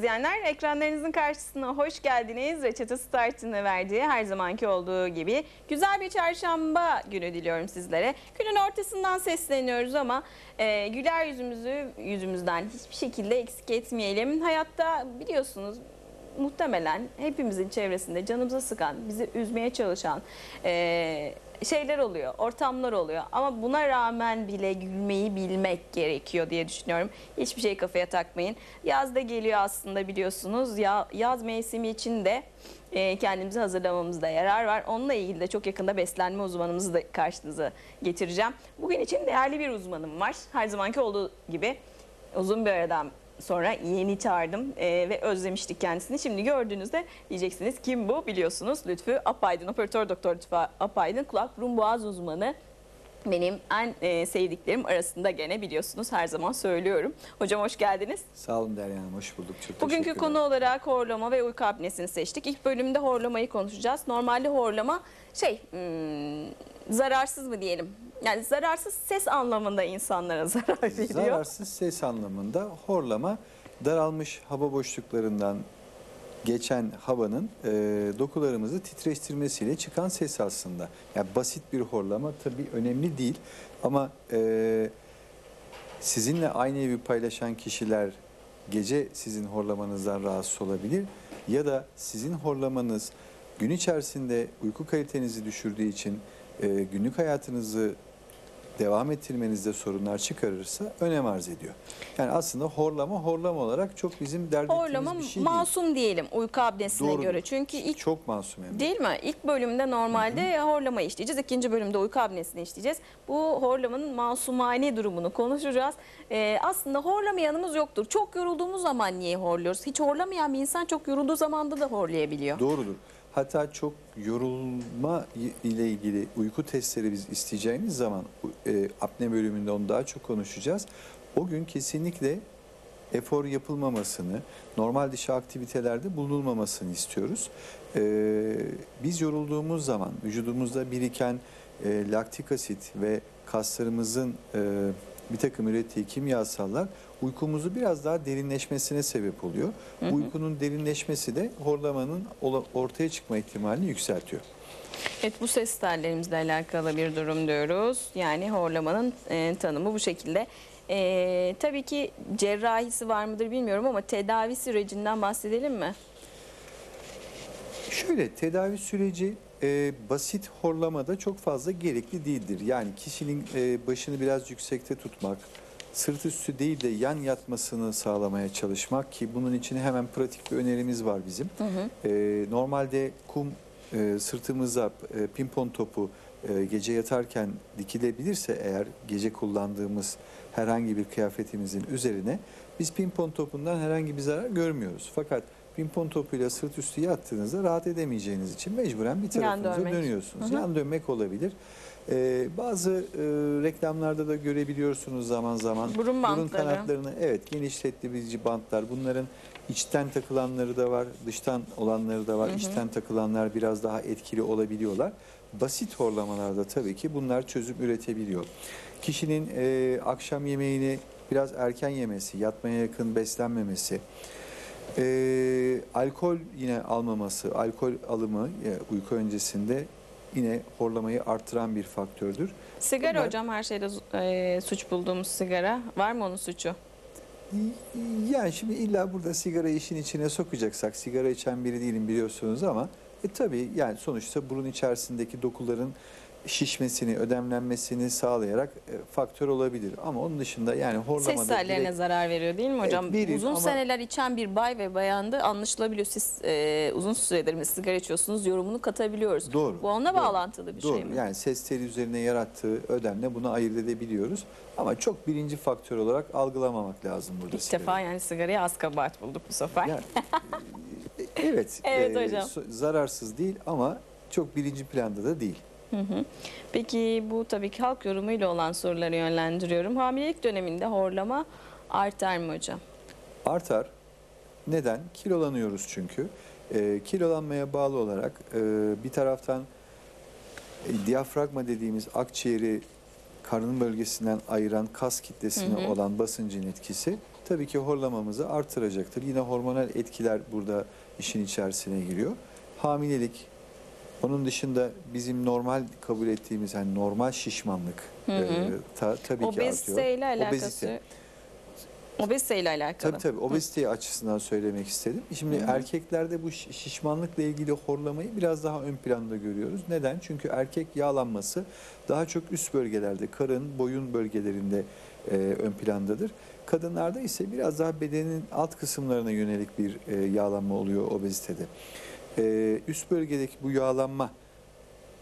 izleyenler, ekranlarınızın karşısına hoş geldiniz. Reçete Start'ını verdiği her zamanki olduğu gibi güzel bir çarşamba günü diliyorum sizlere. Günün ortasından sesleniyoruz ama güler yüzümüzü yüzümüzden hiçbir şekilde eksik etmeyelim. Hayatta biliyorsunuz muhtemelen hepimizin çevresinde canımıza sıkan, bizi üzmeye çalışan şeyler oluyor, ortamlar oluyor. Ama buna rağmen bile gülmeyi bilmek gerekiyor diye düşünüyorum. Hiçbir şey kafaya takmayın. Yaz da geliyor aslında biliyorsunuz. Yaz mevsimi için de kendimizi hazırlamamızda yarar var. Onunla ilgili de çok yakında beslenme uzmanımızı da karşınıza getireceğim. Bugün için değerli bir uzmanım var. Her zamanki olduğu gibi uzun bir aradan sonra yeni çağırdım ve özlemiştik kendisini. Şimdi gördüğünüzde diyeceksiniz kim bu? Biliyorsunuz Lütfü Apaydın, operatör doktor Lütfü Apaydın, kulak burun boğaz uzmanı. Benim en sevdiklerim arasında, gene biliyorsunuz her zaman söylüyorum. Hocam hoş geldiniz. Sağ olun Derya Hanım, hoş bulduk. Çok Bugünkü teşekkür konu ederim. olarak horlama ve uyku apnesini seçtik. İlk bölümde horlamayı konuşacağız. Normalde horlama zararsız mı diyelim? Yani zararsız ses anlamında insanlara zarar veriyor. Zararsız ses anlamında horlama, daralmış hava boşluklarından geçen havanın dokularımızı titreştirmesiyle çıkan ses aslında. Yani basit bir horlama tabii önemli değil ama sizinle aynı evi paylaşan kişiler gece sizin horlamanızdan rahatsız olabilir ya da sizin horlamanız gün içerisinde uyku kalitenizi düşürdüğü için günlük hayatınızı devam ettirmenizde sorunlar çıkarırsa önem arz ediyor. Yani aslında horlama olarak çok bizim dert Horlama ettiğimiz bir şey masum diyelim uyku apnesine Doğrudur. göre. Çünkü ilk Çok masum hem de. değil mi? İlk bölümde normalde horlamayı işleyeceğiz. İkinci bölümde uyku apnesini işleyeceğiz. Bu horlamanın masumane durumunu konuşacağız. Aslında horlamayanımız yoktur. Çok yorulduğumuz zaman niye horluyoruz? Hiç horlamayan bir insan çok yorulduğu zamanda da horlayabiliyor. Doğrudur. Hatta çok yorulma ile ilgili uyku testleri biz isteyeceğimiz zaman apne bölümünde onu daha çok konuşacağız. O gün kesinlikle efor yapılmamasını, normal dışı aktivitelerde bulunulmamasını istiyoruz. Biz yorulduğumuz zaman vücudumuzda biriken laktik asit ve kaslarımızın bir takım ürettiği kimyasallar uykumuzu biraz daha derinleşmesine sebep oluyor. Bu uykunun derinleşmesi de horlamanın ortaya çıkma ihtimalini yükseltiyor. Evet, bu ses tellerimizle alakalı bir durum diyoruz. Yani horlamanın tanımı bu şekilde. Tabii ki cerrahisi var mıdır bilmiyorum ama tedavi sürecinden bahsedelim mi? Şöyle, tedavi süreci basit horlamada çok fazla gerekli değildir. Yani kişinin başını biraz yüksekte tutmak, sırt üstü değil de yan yatmasını sağlamaya çalışmak, ki bunun için hemen pratik bir önerimiz var bizim. Normalde kum sırtımıza pimpon topu gece yatarken dikilebilirse eğer, gece kullandığımız herhangi bir kıyafetimizin üzerine, biz pimpon topundan herhangi bir zarar görmüyoruz. Fakat pimpon topuyla sırt üstü yattığınızda rahat edemeyeceğiniz için mecburen bir tarafınıza dönüyorsunuz. Yan dönmek olabilir. Bazı reklamlarda da görebiliyorsunuz zaman zaman. Burun kanatlarını genişletici bantlar. Bunların içten takılanları da var, dıştan olanları da var. İçten takılanlar biraz daha etkili olabiliyorlar. Basit horlamalarda tabii ki bunlar çözüm üretebiliyor. Kişinin akşam yemeğini biraz erken yemesi, yatmaya yakın beslenmemesi, alkol yine almaması, alkol alımı uyku öncesinde yine horlamayı arttıran bir faktördür. Sigara Bunlar, hocam, her şeyde suç bulduğumuz sigara. Var mı onun suçu? yani şimdi illa burada sigara işin içine sokacaksak, sigara içen biri değilim biliyorsunuz ama tabii yani sonuçta burun içerisindeki dokuların şişmesini, ödemlenmesini sağlayarak faktör olabilir. Ama onun dışında yani horlamada ses tellerine zarar veriyor değil mi hocam? verir Uzun ama seneler içen bir bay ve bayandı anlaşılabiliyor. Siz uzun süredir mi sigara içiyorsunuz, yorumunu katabiliyoruz. Doğru. Bu onunla Doğru. bağlantılı bir şey mi? Yani ses teli üzerine yarattığı ödemle bunu ayırt edebiliyoruz. Ama çok birinci faktör olarak algılamamak lazım burada. İlk defa yani sigaraya az kabahat bulduk bu sefer. Yani, evet. Evet hocam. Zararsız değil ama çok birinci planda da değil. Peki bu tabii ki halk yorumuyla olan soruları yönlendiriyorum. Hamilelik döneminde horlama artar mı hocam? Artar. Neden? Kilolanıyoruz çünkü. Kilolanmaya bağlı olarak bir taraftan diyafragma dediğimiz akciğeri karın bölgesinden ayıran kas kitlesine olan basıncın etkisi tabii ki horlamamızı artıracaktır. Yine hormonal etkiler burada işin içerisine giriyor. Hamilelik, onun dışında bizim normal kabul ettiğimiz hani normal şişmanlık tabii ki artıyor. Obeziteyle alakası. Obeziteyle alakalı. Tabii obezite açısından söylemek istedim. Şimdi erkeklerde bu şişmanlıkla ilgili horlamayı biraz daha ön planda görüyoruz. Neden? Çünkü erkek yağlanması daha çok üst bölgelerde, karın, boyun bölgelerinde ön plandadır. Kadınlarda ise biraz daha bedenin alt kısımlarına yönelik bir yağlanma oluyor obezitede. Üst bölgedeki bu yağlanma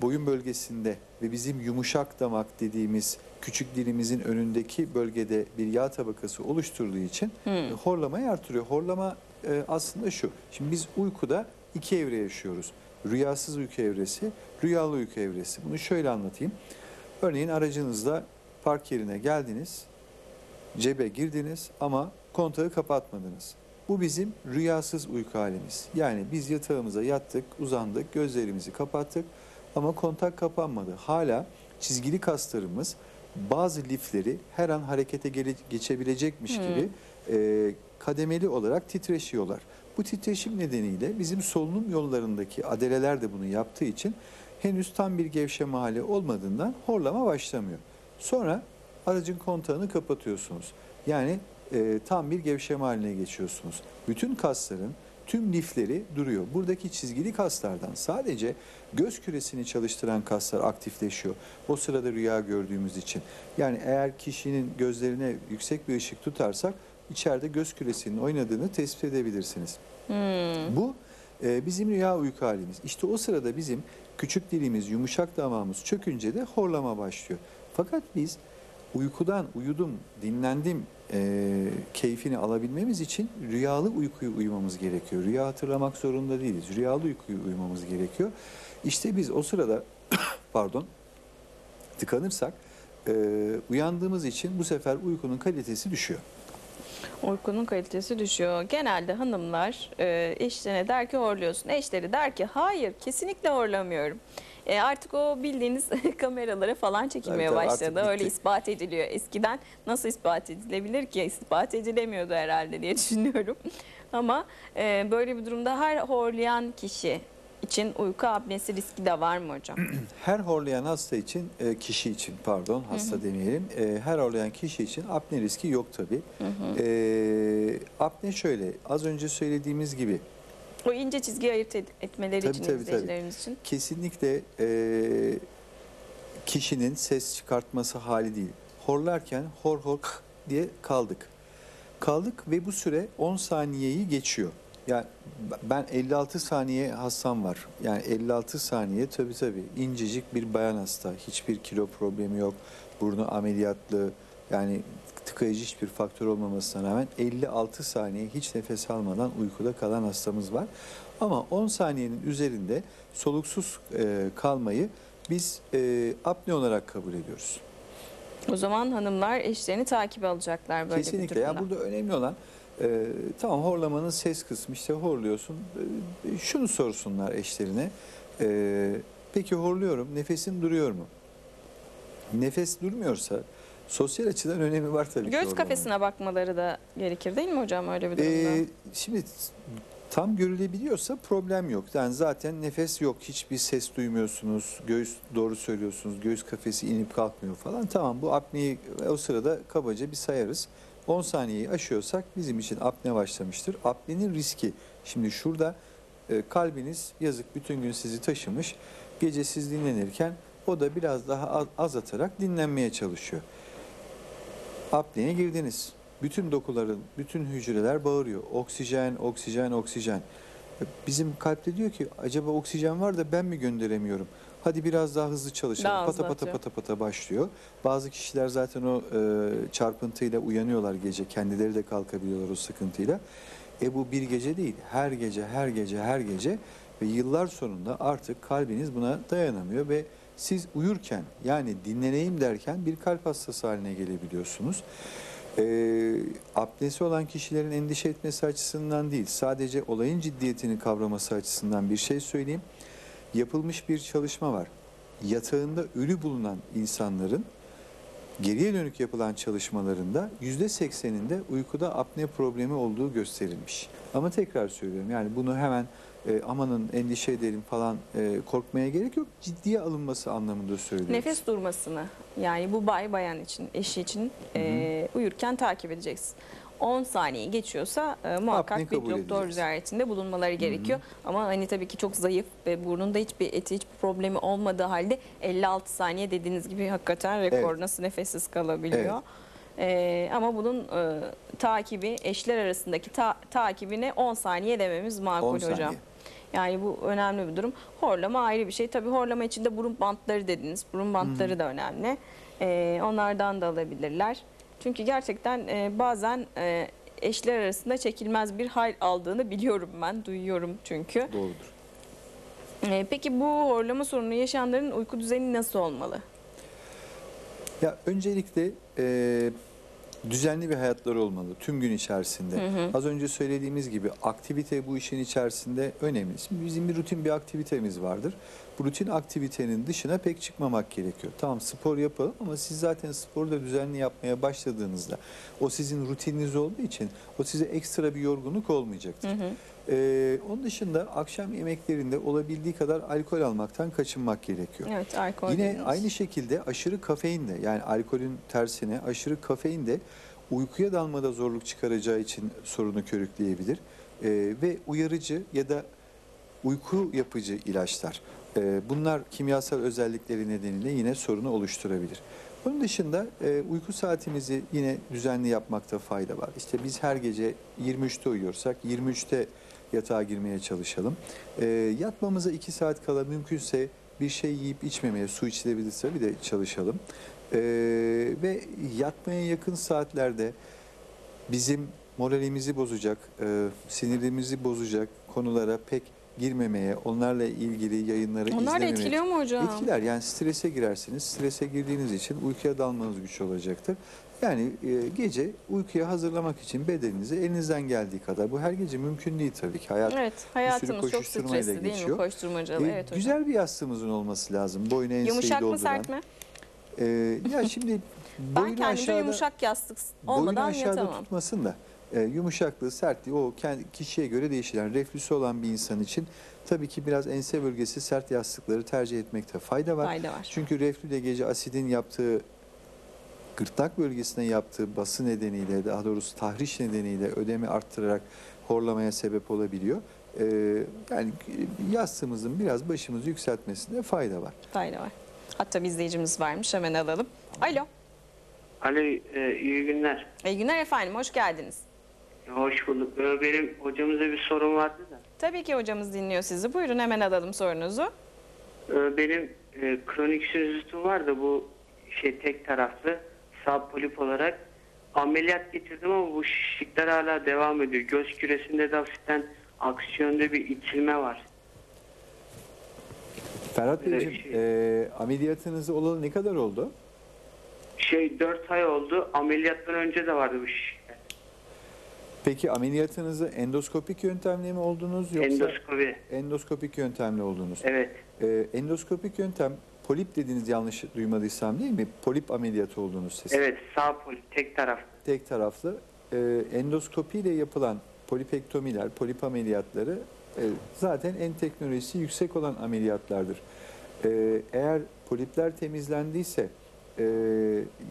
boyun bölgesinde ve bizim yumuşak damak dediğimiz küçük dilimizin önündeki bölgede bir yağ tabakası oluşturduğu için horlamayı artırıyor. Horlama aslında şu. Şimdi biz uykuda iki evre yaşıyoruz. Rüyasız uyku evresi, rüyalı uyku evresi. Bunu şöyle anlatayım. Örneğin aracınızda park yerine geldiniz, cebe girdiniz ama kontağı kapatmadınız. Bu bizim rüyasız uyku halimiz. Yani biz yatağımıza yattık, uzandık, gözlerimizi kapattık ama kontak kapanmadı. Hala çizgili kaslarımız bazı lifleri her an harekete geçebilecekmiş gibi kademeli olarak titreşiyorlar. Bu titreşim nedeniyle bizim solunum yollarındaki adeleler de bunu yaptığı için henüz tam bir gevşeme hali olmadığından horlama başlamıyor. Sonra aracın kontağını kapatıyorsunuz. Yani tam bir gevşeme haline geçiyorsunuz. Bütün kasların tüm lifleri duruyor. Buradaki çizgili kaslardan sadece göz küresini çalıştıran kaslar aktifleşiyor. O sırada rüya gördüğümüz için. Yani eğer kişinin gözlerine yüksek bir ışık tutarsak içeride göz küresinin oynadığını tespit edebilirsiniz. Bu bizim rüya uyku halimiz. İşte o sırada bizim küçük dilimiz, yumuşak damağımız çökünce de horlama başlıyor. Fakat biz uykudan uyudum, dinlendim keyfini alabilmemiz için rüyalı uykuyu uyumamız gerekiyor. Rüya hatırlamak zorunda değiliz. Rüyalı uykuyu uyumamız gerekiyor. İşte biz o sırada tıkanırsak uyandığımız için bu sefer uykunun kalitesi düşüyor. Uykunun kalitesi düşüyor. Genelde hanımlar eşlerine der ki horluyorsun. Eşleri der ki hayır kesinlikle horlamıyorum. Artık o bildiğiniz kameralara falan çekilmeye Evet, başladı. artık Öyle bitti. ispat ediliyor. Eskiden nasıl ispat edilebilir ki? İspat edilemiyordu herhalde diye düşünüyorum. Ama böyle bir durumda her horlayan kişi için uyku apnesi riski de var mı hocam? Her horlayan hasta için, kişi için hasta demeyelim. Her horlayan kişi için apne riski yok tabii. Apne şöyle, az önce söylediğimiz gibi O ince çizgiyi ayırt etmeleri için, izleyicilerimiz için. kesinlikle kişinin ses çıkartması hali değil. Horlarken hor hor diye kaldık. Kaldık ve bu süre 10 saniyeyi geçiyor. Yani ben 56 saniye hastam var. Yani 56 saniye tabii incecik bir bayan hasta. Hiçbir kilo problemi yok. Burnu ameliyatlı. Yani tıkayıcı hiçbir faktör olmamasına rağmen 56 saniye hiç nefes almadan uykuda kalan hastamız var. Ama 10 saniyenin üzerinde soluksuz kalmayı biz apne olarak kabul ediyoruz. O zaman hanımlar eşlerini takip alacaklar böyle Kesinlikle. bir Ya durumda. burada önemli olan tamam horlamanın ses kısmı işte horluyorsun. Şunu sorsunlar eşlerine. Peki horluyorum. Nefesin duruyor mu? Nefes durmuyorsa sosyal açıdan önemi var tabii ki Göz horlamanın. kafesine bakmaları da gerekir değil mi hocam öyle bir durumda? Şimdi tam görülebiliyorsa problem yok. Yani zaten nefes yok. Hiçbir ses duymuyorsunuz. Göğüs doğru söylüyorsunuz. Göğüs kafesi inip kalkmıyor falan. Tamam bu apneyi o sırada kabaca bir sayarız. 10 saniyeyi aşıyorsak bizim için apne başlamıştır. Apnenin riski. Şimdi şurada kalbiniz yazık bütün gün sizi taşımış. Gece siz dinlenirken o da biraz daha azaltarak dinlenmeye çalışıyor. Apneye girdiniz. Bütün dokuların, bütün hücreler bağırıyor. Oksijen, oksijen, oksijen. Bizim kalpte diyor ki acaba oksijen var da ben mi gönderemiyorum? Hadi biraz daha hızlı çalışalım. Daha hızlı Pata pata atıyor. pata pata başlıyor. Bazı kişiler zaten o çarpıntıyla uyanıyorlar gece. Kendileri de kalkabiliyorlar o sıkıntıyla. Bu bir gece değil. Her gece, her gece, her gece ve yıllar sonunda artık kalbiniz buna dayanamıyor ve siz uyurken yani dinleneyim derken bir kalp hastası haline gelebiliyorsunuz. Apnesi olan kişilerin endişe etmesi açısından değil, sadece olayın ciddiyetini kavraması açısından bir şey söyleyeyim. Yapılmış bir çalışma var. Yatağında ölü bulunan insanların Geriye dönük yapılan çalışmalarında %80'inde uykuda apne problemi olduğu gösterilmiş. Ama tekrar söylüyorum, yani bunu hemen amanın endişe edelim falan korkmaya gerek yok. Ciddiye alınması anlamında söylüyoruz. Nefes durmasını, yani bu bayan için, eşi için uyurken takip edeceksin. 10 saniye geçiyorsa muhakkak Apne bir kabul doktor edeceğiz. ziyaretinde bulunmaları gerekiyor. Ama hani tabii ki çok zayıf ve burnunda hiçbir problemi olmadığı halde 56 saniye dediğiniz gibi hakikaten rekor. Evet. Nasıl nefessiz kalabiliyor. Ama bunun takibi, eşler arasındaki takibine 10 saniye dememiz makul 10 saniye. hocam. Yani bu önemli bir durum. Horlama ayrı bir şey. Tabii horlama içinde burun bantları dediniz. Burun bantları da önemli. Onlardan da alabilirler. Çünkü gerçekten bazen eşler arasında çekilmez bir hal aldığını biliyorum ben. Duyuyorum çünkü. Doğrudur. Peki bu horlama sorunu yaşayanların uyku düzeni nasıl olmalı? Ya öncelikle düzenli bir hayatları olmalı tüm gün içerisinde. Az önce söylediğimiz gibi aktivite bu işin içerisinde önemli. Şimdi bizim bir rutin bir aktivitemiz vardır. Bu rutin aktivitenin dışına pek çıkmamak gerekiyor. Tamam, spor yapalım ama siz zaten sporu da düzenli yapmaya başladığınızda o sizin rutininiz olduğu için o size ekstra bir yorgunluk olmayacaktır. Onun dışında akşam yemeklerinde olabildiği kadar alkol almaktan kaçınmak gerekiyor. Evet, alkol Yine dediniz. aynı şekilde aşırı kafein de, yani alkolün tersine aşırı kafein de uykuya dalmada zorluk çıkaracağı için sorunu körükleyebilir. Ve uyarıcı ya da uyku yapıcı ilaçlar, bunlar kimyasal özellikleri nedeniyle yine sorunu oluşturabilir. Bunun dışında uyku saatimizi yine düzenli yapmakta fayda var. İşte biz her gece 23'te uyuyorsak 23'te yatağa girmeye çalışalım. Yatmamıza 2 saat kala mümkünse bir şey yiyip içmemeye, su içilebilirse bir de çalışalım. Ve yatmaya yakın saatlerde bizim moralimizi bozacak, sinirimizi bozacak konulara pek girmemeye, onlarla ilgili yayınları Onlar da izlememeye... etkiliyor mu hocam? Etkiler. Yani strese girersiniz. Strese girdiğiniz için uykuya dalmanız güç olacaktır. Yani gece uykuya hazırlamak için bedeninizi elinizden geldiği kadar, bu her gece mümkün değil tabii ki. Hayat Evet, bir sürü hayatımız çok koşuşturmayla stresli değil mi? geçiyor. Koşturmacalı. Evet hocam. Güzel bir yastığımızın olması lazım. Boynu enseyi Yumuşak mı, dolduran. sert mi? Ya şimdi Ben boynu kendimce aşağıda, yumuşak yastık boynu olmadan aşağıda yatamam. tutmasın da yumuşaklığı, sertliği o kendi kişiye göre değişir. Yani reflüsü olan bir insan için tabii ki biraz ense bölgesi sert yastıkları tercih etmekte fayda var. Fayda var. Çünkü reflü de gece asidin yaptığı, gırtlak bölgesine yaptığı bası nedeniyle, daha doğrusu tahriş nedeniyle ödemi arttırarak horlamaya sebep olabiliyor. Yani yastığımızın biraz başımızı yükseltmesinde fayda var. Fayda var. Hatta bir izleyicimiz varmış, hemen alalım. Alo. Alo, iyi günler. İyi günler efendim, hoş geldiniz. Hoş bulduk. Benim hocamıza bir sorum vardı da. Tabii ki hocamız dinliyor sizi. Buyurun, hemen alalım sorunuzu. Benim kronik sinüzitim var da bu tek taraflı sağ polip olarak ameliyat geçirdim ama bu şişlikler hala devam ediyor. Göz küresinde de hafiften aksi yönde bir itilme var. Ferhat Beyciğim, ameliyatınızı olalı ne kadar oldu? 4 ay oldu. Ameliyattan önce de vardı bu şişlikler. Peki ameliyatınızı endoskopik yöntemle mi oldunuz yoksa Endoskopi. endoskopik yöntemle oldunuz? Evet. Endoskopik yöntem, polip dediğiniz, yanlış duymadıysam değil mi? Polip ameliyatı oldunuz siz. Evet, sağ polip tek taraflı. Tek taraflı. Endoskopiyle yapılan polipektomiler, polip ameliyatları zaten en teknolojisi yüksek olan ameliyatlardır. Eğer polipler temizlendiyse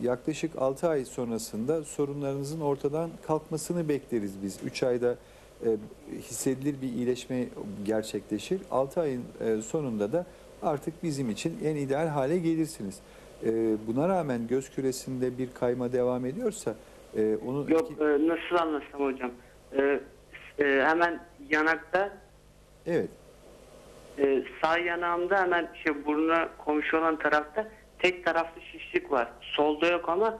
yaklaşık 6 ay sonrasında sorunlarınızın ortadan kalkmasını bekleriz biz. 3 ayda hissedilir bir iyileşme gerçekleşir. 6 ayın sonunda da artık bizim için en ideal hale gelirsiniz. Buna rağmen göz küresinde bir kayma devam ediyorsa onu... Yok, nasıl anlatsam hocam? Hemen yanakta, Evet. sağ yanağımda hemen burnuna komşu olan tarafta tek taraflı şişlik var. Solda yok ama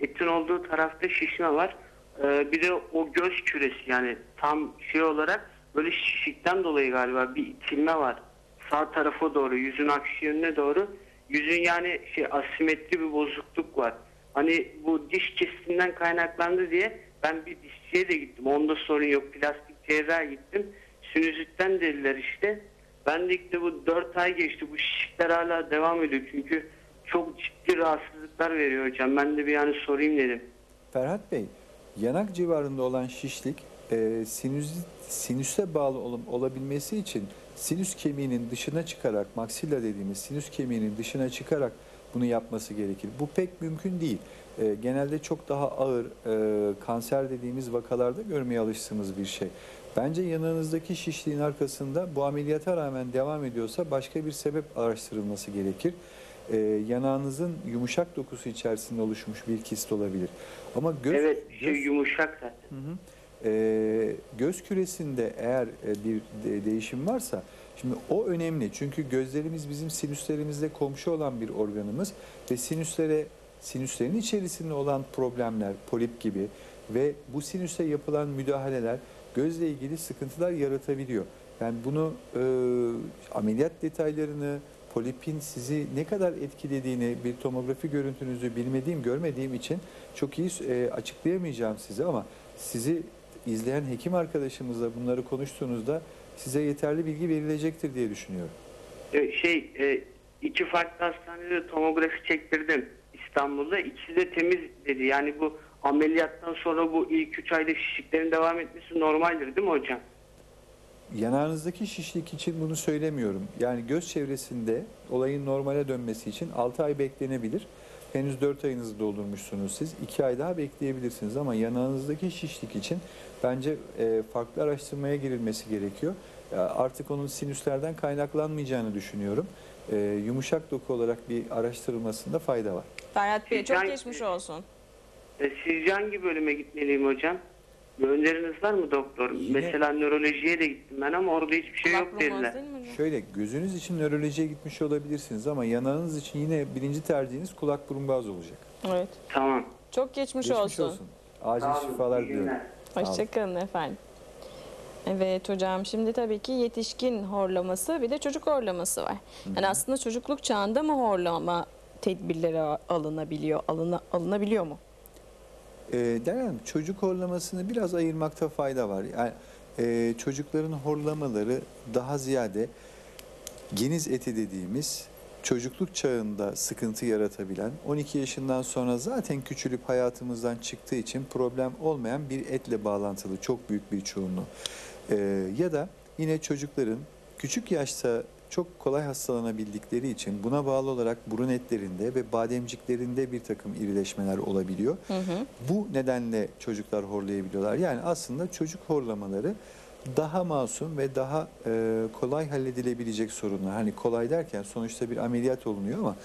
etin olduğu tarafta şişme var. Bir de o göz küresi, yani tam olarak böyle şişlikten dolayı galiba bir itilme var. Sağ tarafa doğru, yüzün aksi yönüne doğru. Yüzün yani asimetri bir bozukluk var. Hani bu diş kesitinden kaynaklandı diye ben bir dişçiye de gittim. Onda sorun yok. Plastik cerraha gittim. Sinüzitten dediler işte. Ben de bu 4 ay geçti. Bu şişlikler hala devam ediyor. Çünkü çok ciddi rahatsızlıklar veriyor hocam. Ben de bir yani sorayım dedim. Ferhat Bey, yanak civarında olan şişlik sinüse bağlı olabilmesi için sinüs kemiğinin dışına çıkarak, maksilla dediğimiz sinüs kemiğinin dışına çıkarak bunu yapması gerekir. Bu pek mümkün değil. Genelde çok daha ağır kanser dediğimiz vakalarda görmeye alıştığımız bir şey. Bence yanağınızdaki şişliğin arkasında bu ameliyata rağmen devam ediyorsa başka bir sebep araştırılması gerekir. Yanağınızın yumuşak dokusu içerisinde oluşmuş bir kist olabilir. Ama Evet, yumuşak zaten. Göz küresinde eğer bir değişim varsa, şimdi o önemli. Çünkü gözlerimiz bizim sinüslerimizle komşu olan bir organımız ve sinüslerin içerisinde olan problemler, polip gibi ve bu sinüse yapılan müdahaleler gözle ilgili sıkıntılar yaratabiliyor. Yani bunu ameliyat detaylarını, polipin sizi ne kadar etkilediğini bir tomografi görüntünüzü görmediğim için çok iyi açıklayamayacağım size, ama sizi izleyen hekim arkadaşımızla bunları konuştuğunuzda size yeterli bilgi verilecektir diye düşünüyorum. İki farklı hastanede tomografi çektirdim İstanbul'da. İkisi de temiz dedi. Yani bu ameliyattan sonra bu ilk 3 ayda şişliklerin devam etmesi normaldir değil mi hocam? Yanağınızdaki şişlik için bunu söylemiyorum. Yani göz çevresinde olayın normale dönmesi için 6 ay beklenebilir. Henüz 4 ayınızı doldurmuşsunuz siz. 2 ay daha bekleyebilirsiniz, ama yanağınızdaki şişlik için bence farklı araştırmaya girilmesi gerekiyor. Artık onun sinüslerden kaynaklanmayacağını düşünüyorum. Yumuşak doku olarak bir araştırılmasında fayda var. Ferhat Bey çok geçmiş olsun. Sizce hangi bölüme gitmeliyim hocam? Bir öneriniz var mı doktor? Mesela nörolojiye de gittim ben ama orada hiçbir şey yok dediler. Şöyle, gözünüz için nörolojiye gitmiş olabilirsiniz ama yanağınız için yine birinci tercihiniz kulak burun boğaz olacak. Evet. Tamam. Çok geçmiş olsun. Acil şifalar diliyorum. Hoşçakalın efendim. Evet hocam, şimdi tabii ki yetişkin horlaması bir de çocuk horlaması var. Yani aslında çocukluk çağında mı horlama tedbirleri alınabiliyor mu? Denem, çocuk horlamasını biraz ayırmakta fayda var. Yani çocukların horlamaları daha ziyade geniz eti dediğimiz çocukluk çağında sıkıntı yaratabilen, 12 yaşından sonra zaten küçülüp hayatımızdan çıktığı için problem olmayan bir etle bağlantılı çok büyük bir çoğunluğu. Ya da yine çocukların küçük yaşta çok kolay hastalanabildikleri için buna bağlı olarak burun etlerinde ve bademciklerinde bir takım irileşmeler olabiliyor. Bu nedenle çocuklar horlayabiliyorlar. Yani aslında çocuk horlamaları daha masum ve daha kolay halledilebilecek sorunlar. Hani kolay derken sonuçta bir ameliyat olunuyor ama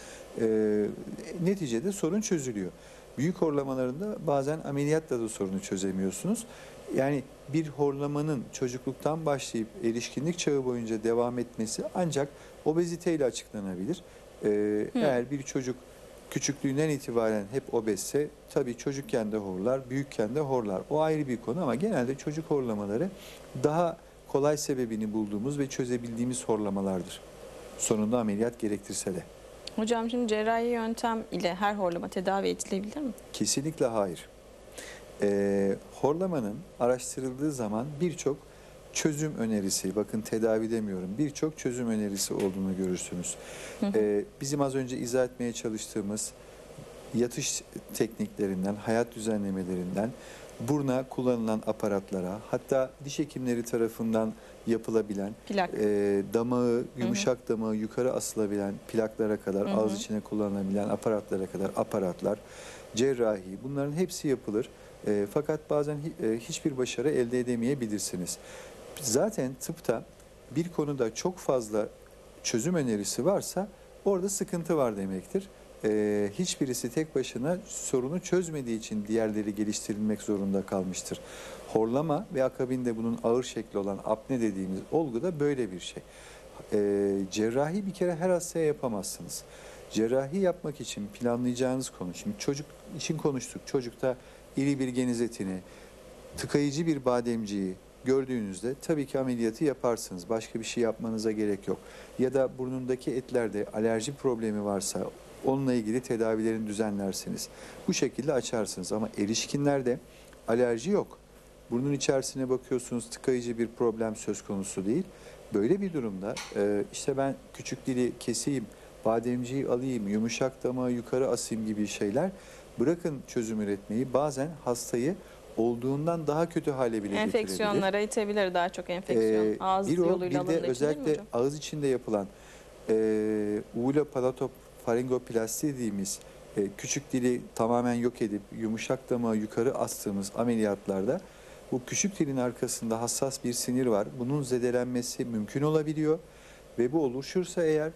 neticede sorun çözülüyor. Büyük horlamalarında bazen ameliyatla da sorunu çözemiyorsunuz. Yani bir horlamanın çocukluktan başlayıp erişkinlik çağı boyunca devam etmesi ancak obeziteyle açıklanabilir. Eğer bir çocuk küçüklüğünden itibaren hep obezse tabii çocukken de horlar, büyükken de horlar. O ayrı bir konu, ama genelde çocuk horlamaları daha kolay sebebini bulduğumuz ve çözebildiğimiz horlamalardır. Sonunda ameliyat gerektirse de. Hocam, şimdi cerrahi yöntem ile her horlama tedavi edilebilir mi? Kesinlikle hayır. Horlamanın araştırıldığı zaman birçok çözüm önerisi, bakın tedavi demiyorum, birçok çözüm önerisi olduğunu görürsünüz. Bizim az önce izah etmeye çalıştığımız yatış tekniklerinden, hayat düzenlemelerinden, buruna kullanılan aparatlara, hatta diş hekimleri tarafından yapılabilen Plak. Damağı, yumuşak damağı yukarı asılabilen plaklara kadar, ağız içine kullanılabilen aparatlara kadar aparatlar, cerrahi, bunların hepsi yapılır. Fakat bazen hiçbir başarı elde edemeyebilirsiniz. Zaten tıpta bir konuda çok fazla çözüm önerisi varsa orada sıkıntı var demektir. Hiçbirisi tek başına sorunu çözmediği için diğerleri geliştirilmek zorunda kalmıştır. Horlama ve akabinde bunun ağır şekli olan apne dediğimiz olgu da böyle bir şey. Cerrahi bir kere her hastaya yapamazsınız. Cerrahi yapmak için planlayacağınız konu, şimdi çocuk için konuştuk. Çocukta iri bir geniz etini, tıkayıcı bir bademciği gördüğünüzde tabii ki ameliyatı yaparsınız. Başka bir şey yapmanıza gerek yok. Ya da burnundaki etlerde alerji problemi varsa onunla ilgili tedavilerini düzenlersiniz. Bu şekilde açarsınız, ama erişkinlerde alerji yok. Burnun içerisine bakıyorsunuz, tıkayıcı bir problem söz konusu değil. Böyle bir durumda işte ben küçük dili keseyim, bademciyi alayım, yumuşak damağı yukarı asayım gibi şeyler bırakın çözüm üretmeyi, bazen hastayı olduğundan daha kötü hale bile getirebilir. Enfeksiyonlara itebilir, daha çok enfeksiyon. Ağız Bir o, yoluyla bir de alındığı için değil mi özellikle hocam? ağız içinde yapılan uvulopalatofaringoplasti dediğimiz küçük dili tamamen yok edip yumuşak damağı yukarı astığımız ameliyatlarda bu küçük dilin arkasında hassas bir sinir var. Bunun zedelenmesi mümkün olabiliyor ve bu oluşursa eğer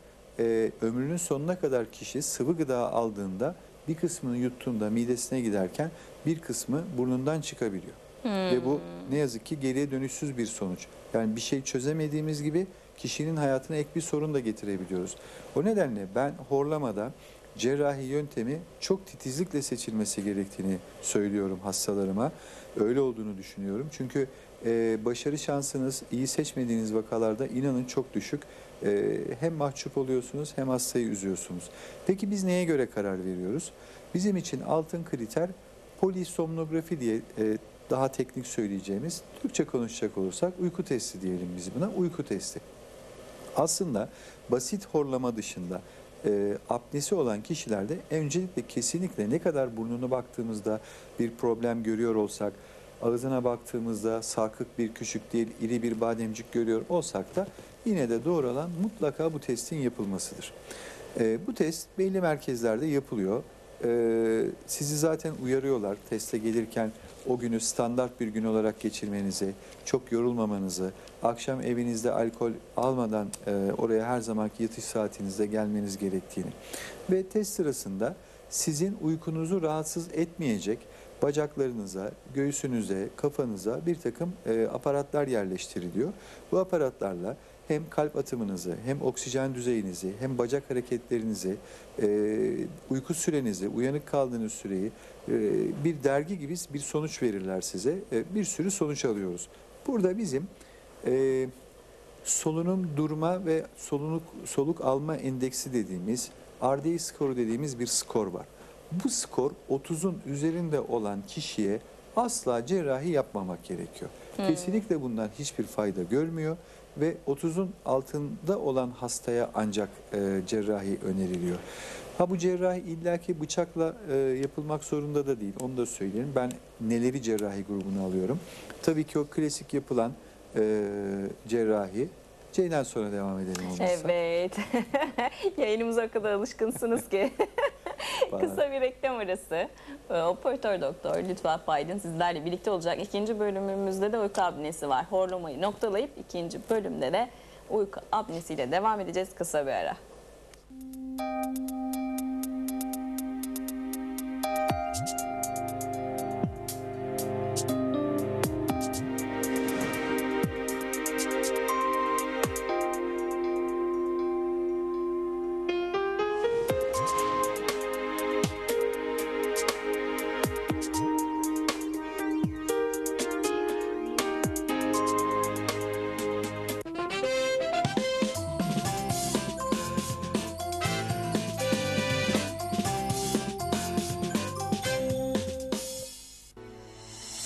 ömrünün sonuna kadar kişi sıvı gıda aldığında bir kısmını yuttuğunda midesine giderken bir kısmı burnundan çıkabiliyor. Ve bu ne yazık ki geriye dönüşsüz bir sonuç. Yani bir şey çözemediğimiz gibi kişinin hayatına ek bir sorun da getirebiliyoruz. O nedenle ben horlamada cerrahi yöntemi çok titizlikle seçilmesi gerektiğini söylüyorum hastalarıma. Öyle olduğunu düşünüyorum. Çünkü başarı şansınız iyi seçmediğiniz vakalarda inanın çok düşük. Hem mahcup oluyorsunuz hem hastayı üzüyorsunuz. Peki biz neye göre karar veriyoruz? Bizim için altın kriter polisomnografi diye daha teknik söyleyeceğimiz, Türkçe konuşacak olursak uyku testi diyelim biz buna, uyku testi. Aslında basit horlama dışında apnesi olan kişilerde öncelikle kesinlikle ne kadar burnuna baktığımızda bir problem görüyor olsak, ağzına baktığımızda sarkık bir küçük değil, iri bir bademcik görüyor olsak da yine de doğru olan mutlaka bu testin yapılmasıdır. Bu test belli merkezlerde yapılıyor. Sizi zaten uyarıyorlar teste gelirken o günü standart bir gün olarak geçirmenizi, çok yorulmamanızı, akşam evinizde alkol almadan oraya her zamanki yatış saatinizde gelmeniz gerektiğini ve test sırasında sizin uykunuzu rahatsız etmeyecek bacaklarınıza, göğsünüze, kafanıza bir takım aparatlar yerleştiriliyor. Bu aparatlarla hem kalp atımınızı, hem oksijen düzeyinizi, hem bacak hareketlerinizi, uyku sürenizi, uyanık kaldığınız süreyi bir dergi gibi bir sonuç verirler size. Bir sürü sonuç alıyoruz. Burada bizim solunum durma ve soluk alma endeksi dediğimiz, RDI skoru dediğimiz bir skor var. Bu skor 30'un üzerinde olan kişiye asla cerrahi yapmamak gerekiyor. Kesinlikle bundan hiçbir fayda görmüyor ve 30'un altında olan hastaya ancak cerrahi öneriliyor. Ha bu cerrahi illaki bıçakla yapılmak zorunda da değil. Onu da söyleyeyim. Ben neleri cerrahi grubuna alıyorum? Tabii ki o klasik yapılan cerrahi. C'den sonra devam edelim olmazsa. Evet. Yayınımıza o kadar alışkınsınız ki. Kısa bir reklam arası. Operatör doktor Lütfü Aydın sizlerle birlikte olacak. İkinci bölümümüzde de uyku apnesi var. Horlamayı noktalayıp ikinci bölümde de uyku apnesiyle devam edeceğiz. Kısa bir ara.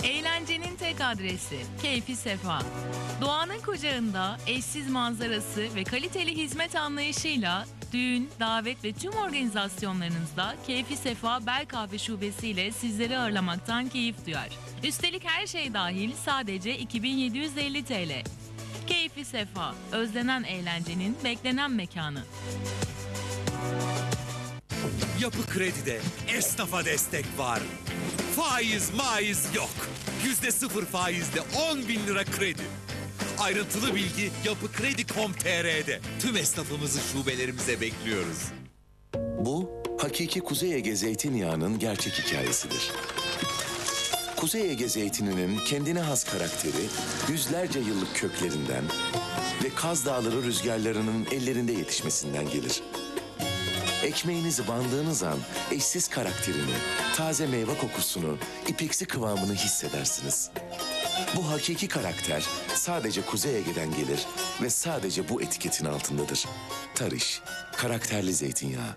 Eğlencenin tek adresi Keyfi Sefa. Doğanın kucağında eşsiz manzarası ve kaliteli hizmet anlayışıyla düğün, davet ve tüm organizasyonlarınızda Keyfi Sefa Bel Kahve Şubesi ile sizleri ağırlamaktan keyif duyar. Üstelik her şey dahil sadece 2750 TL. Keyfi Sefa, özlenen eğlencenin beklenen mekanı. Yapı Kredi'de esnafa destek var. Maiz yok. %0 faizle 10.000 lira kredi. Ayrıntılı bilgi yapıkredi.com.tr'de. Tüm esnafımızı şubelerimize bekliyoruz. Bu, hakiki Kuzey Ege zeytinyağının gerçek hikayesidir. Kuzey Ege zeytininin kendine has karakteri, yüzlerce yıllık köklerinden ve Kaz Dağları rüzgarlarının ellerinde yetişmesinden gelir. Ekmeğinizi bandığınız an eşsiz karakterini, taze meyve kokusunu, ipeksi kıvamını hissedersiniz. Bu hakiki karakter sadece Kuzey Ege'den gelir ve sadece bu etiketin altındadır. Tarış, karakterli zeytinyağı.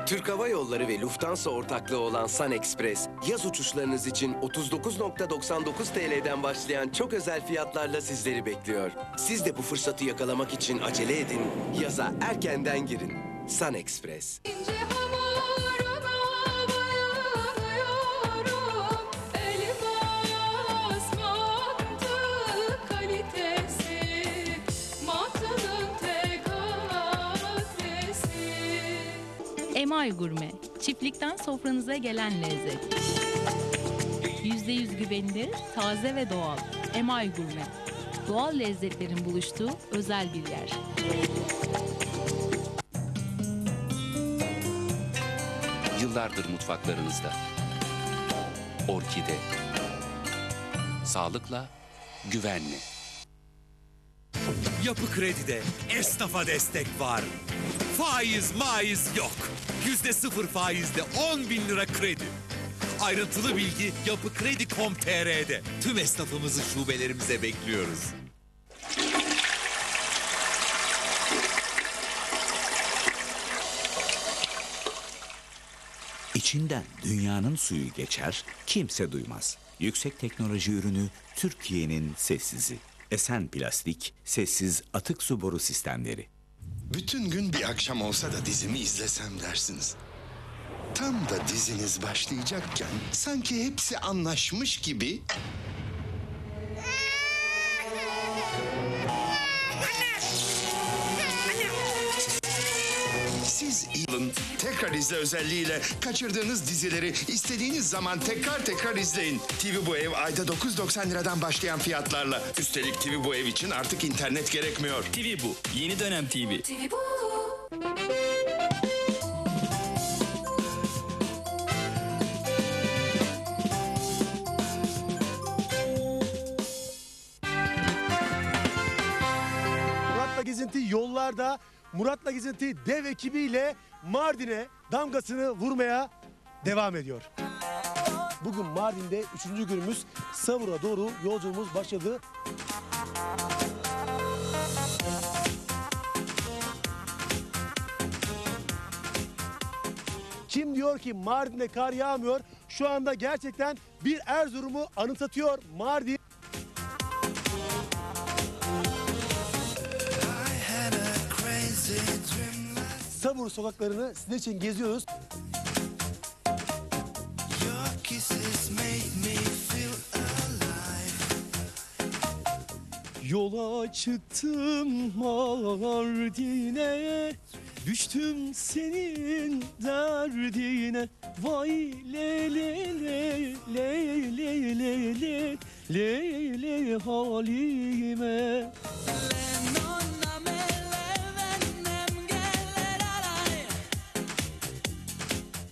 Türk Hava Yolları ve Lufthansa ortaklığı olan Sun Express, yaz uçuşlarınız için 39.99 TL'den başlayan çok özel fiyatlarla sizleri bekliyor. Siz de bu fırsatı yakalamak için acele edin, yaza erkenden girin. Sun Express. İnce hamuruna bayılıyorum. Elmas mantı kalitesi, mantının tek adresi. Emay Gurme, çiftlikten sofranıza gelen lezzet. %100 güvenilir, taze ve doğal. Emay Gurme, doğal lezzetlerin buluştuğu özel bir yer. Yıllardır mutfaklarınızda. Orkide. Sağlıkla, güvenle. Yapı Kredi'de esnafa destek var. Faiz maiz yok. %0 faizle 10.000 lira kredi. Ayrıntılı bilgi yapıkredi.com.tr'de. Tüm esnafımızı şubelerimize bekliyoruz. İçinden dünyanın suyu geçer, kimse duymaz. Yüksek teknoloji ürünü Türkiye'nin sessizi. Esen Plastik, sessiz atık su boru sistemleri. Bütün gün bir akşam olsa da dizimi izlesem dersiniz. Tam da diziniz başlayacakken sanki hepsi anlaşmış gibi... Siz alın, tekrar izle özelliğiyle kaçırdığınız dizileri istediğiniz zaman tekrar izleyin. TV Bu Ev ayda 9,90 liradan başlayan fiyatlarla. Üstelik TV Bu Ev için artık internet gerekmiyor. TV Bu, yeni dönem TV. TV Bu. Murat'la Gezinti yollarda. Murat'la Gezinti dev ekibiyle Mardin'e damgasını vurmaya devam ediyor. Bugün Mardin'de 3. günümüz, Savur'a doğru yolculuğumuz başladı. Kim diyor ki Mardin'de kar yağmıyor? Şu anda gerçekten bir Erzurum'u anımsatıyor Mardin. Savur sokaklarını sizin için geziyoruz. Yola çıktım Mardin'e, düştüm senin derdine. Vay le le le le le le le le halime.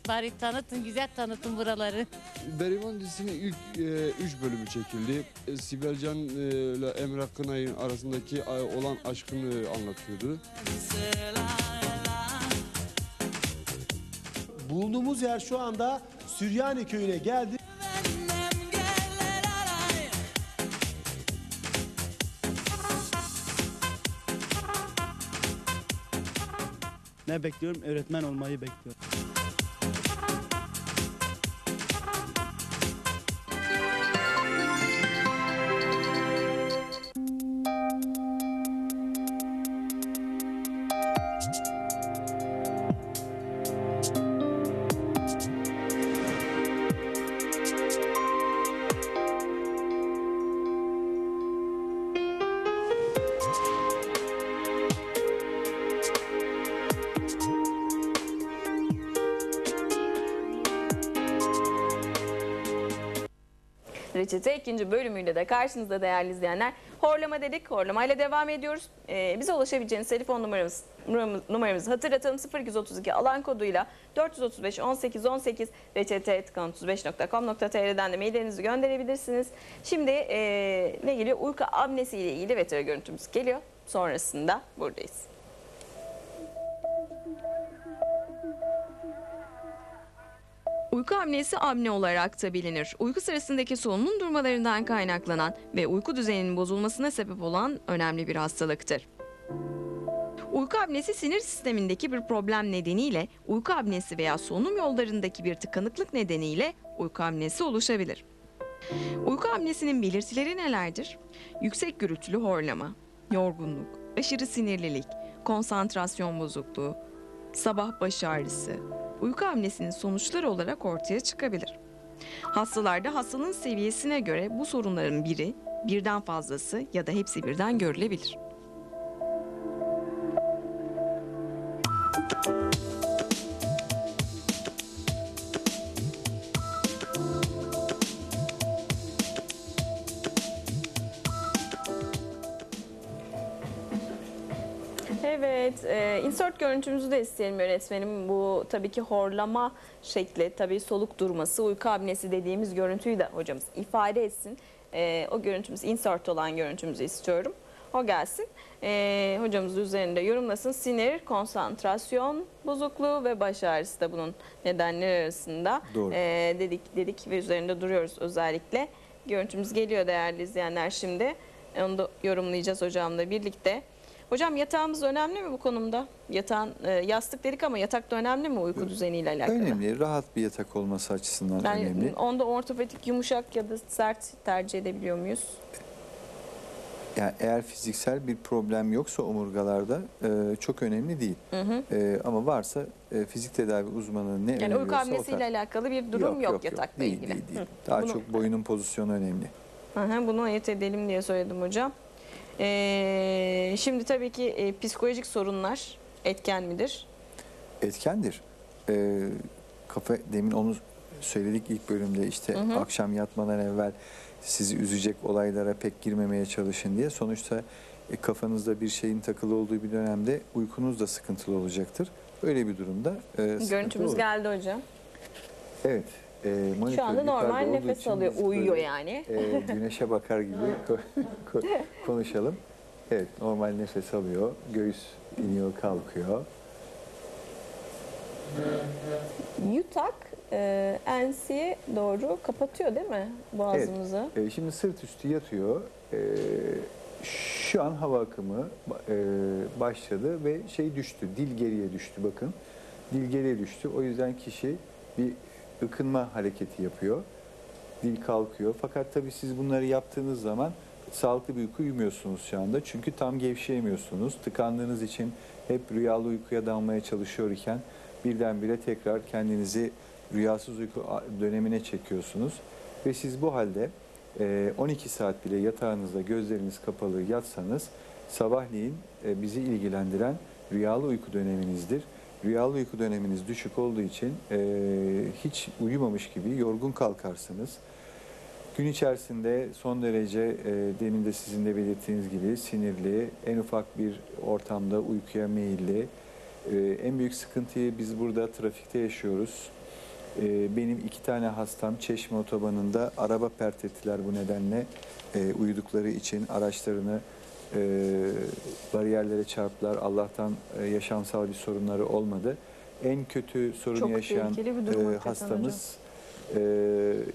Bari tanıtın, güzel tanıtın buraları. Berivan dizisinin ilk 3 bölümü çekildi. Sibel Can ile Emre Kınay'ın arasındaki olan aşkını anlatıyordu. Bulunduğumuz yer şu anda Süryani köyüne geldi. Ne bekliyorum? Öğretmen olmayı bekliyorum. Reçete 2. bölümüyle de karşınızda değerli izleyenler. Horlama dedik. Horlamayla devam ediyoruz. Bize ulaşabileceğiniz telefon numaramızı hatırlatalım. 0232 alan koduyla 435 18 18 reçete@kan35.com.tr'den de maillerinizi gönderebilirsiniz. Şimdi ne geliyor? Uyku apnesi ile ilgili VTR görüntümüz geliyor. Sonrasında buradayız. Uyku apnesi apne olarak da bilinir. Uyku sırasındaki solunum durmalarından kaynaklanan ve uyku düzeninin bozulmasına sebep olan önemli bir hastalıktır. Uyku apnesi sinir sistemindeki bir problem nedeniyle, uyku apnesi veya solunum yollarındaki bir tıkanıklık nedeniyle uyku apnesi oluşabilir. Uyku apnesinin belirtileri nelerdir? Yüksek gürültülü horlama, yorgunluk, aşırı sinirlilik, konsantrasyon bozukluğu, sabah baş ağrısı, uyku apnesinin sonuçları olarak ortaya çıkabilir. Hastalarda hastalığın seviyesine göre bu sorunların biri, birden fazlası ya da hepsi birden görülebilir. Evet, insert görüntümüzü de isteyelim yönetmenim. Bu tabii ki horlama şekli, tabii soluk durması, uyku apnesi dediğimiz görüntüyü de hocamız ifade etsin. O görüntümüz, insert olan görüntümüzü istiyorum. O gelsin. Hocamız üzerinde yorumlasın. Sinir, konsantrasyon bozukluğu ve baş ağrısı da bunun nedenleri arasında. Doğru. Dedik ve üzerinde duruyoruz özellikle. Görüntümüz geliyor değerli izleyenler şimdi. Onu da yorumlayacağız hocamla birlikte. Hocam yatağımız önemli mi bu konumda? Yatağın yastık dedik ama yatak da önemli mi uyku düzeniyle alakalı? Önemli. Rahat bir yatak olması açısından Yani önemli. onda ortopedik, yumuşak ya da sert tercih edebiliyor muyuz? Yani eğer fiziksel bir problem yoksa omurgalarda çok önemli değil. Ama varsa fizik tedavi uzmanı ne Yani öneriyorsa uyku apnesiyle alakalı bir durum yok yatakla değil, ilgili. Değil. Daha Bunu- çok boyunun pozisyonu önemli. Bunu ayırt edelim diye söyledim hocam. Şimdi tabii ki psikolojik sorunlar etken midir? Etkendir. Kafa demin onu söyledik ilk bölümde işte akşam yatmadan evvel sizi üzecek olaylara pek girmemeye çalışın diye. Sonuçta kafanızda bir şeyin takılı olduğu bir dönemde uykunuz da sıkıntılı olacaktır. Öyle bir durumda sıkıntı Görüntümüz olur. geldi hocam. Evet. Şu anda normal yukarıda olduğu nefes için alıyor, biz uyuyor böyle, yani. Güneşe bakar gibi konuşalım. Evet, normal nefes alıyor. Göğüs iniyor, kalkıyor. Yutak enseye doğru kapatıyor değil mi boğazımızı? Evet. Şimdi sırt üstü yatıyor. Şu an hava akımı başladı ve şey düştü. Dil geriye düştü bakın. Dil geriye düştü. O yüzden kişi bir ıkınma hareketi yapıyor. Dil kalkıyor. Fakat tabii siz bunları yaptığınız zaman sağlıklı bir uyku uyumuyorsunuz şu anda. Çünkü tam gevşeyemiyorsunuz. Tıkandığınız için hep rüyalı uykuya dalmaya çalışıyor iken birdenbire tekrar kendinizi rüyasız uyku dönemine çekiyorsunuz. Ve siz bu halde 12 saat bile yatağınızda gözleriniz kapalı yatsanız sabahleyin bizi ilgilendiren rüyalı uyku döneminizdir. Rüyalı uyku döneminiz düşük olduğu için hiç uyumamış gibi yorgun kalkarsınız. Gün içerisinde son derece demin de sizin de belirttiğiniz gibi sinirli, en ufak bir ortamda uykuya meyilli. En büyük sıkıntıyı biz burada trafikte yaşıyoruz. Benim 2 tane hastam Çeşme otobanında araba pert ettiler bu nedenle. Uyudukları için araçlarını bariyerlere çarptılar. Allah'tan yaşamsal bir sorunları olmadı. En kötü sorunu Çok yaşayan tehlikeli bir durum hakikaten hastamız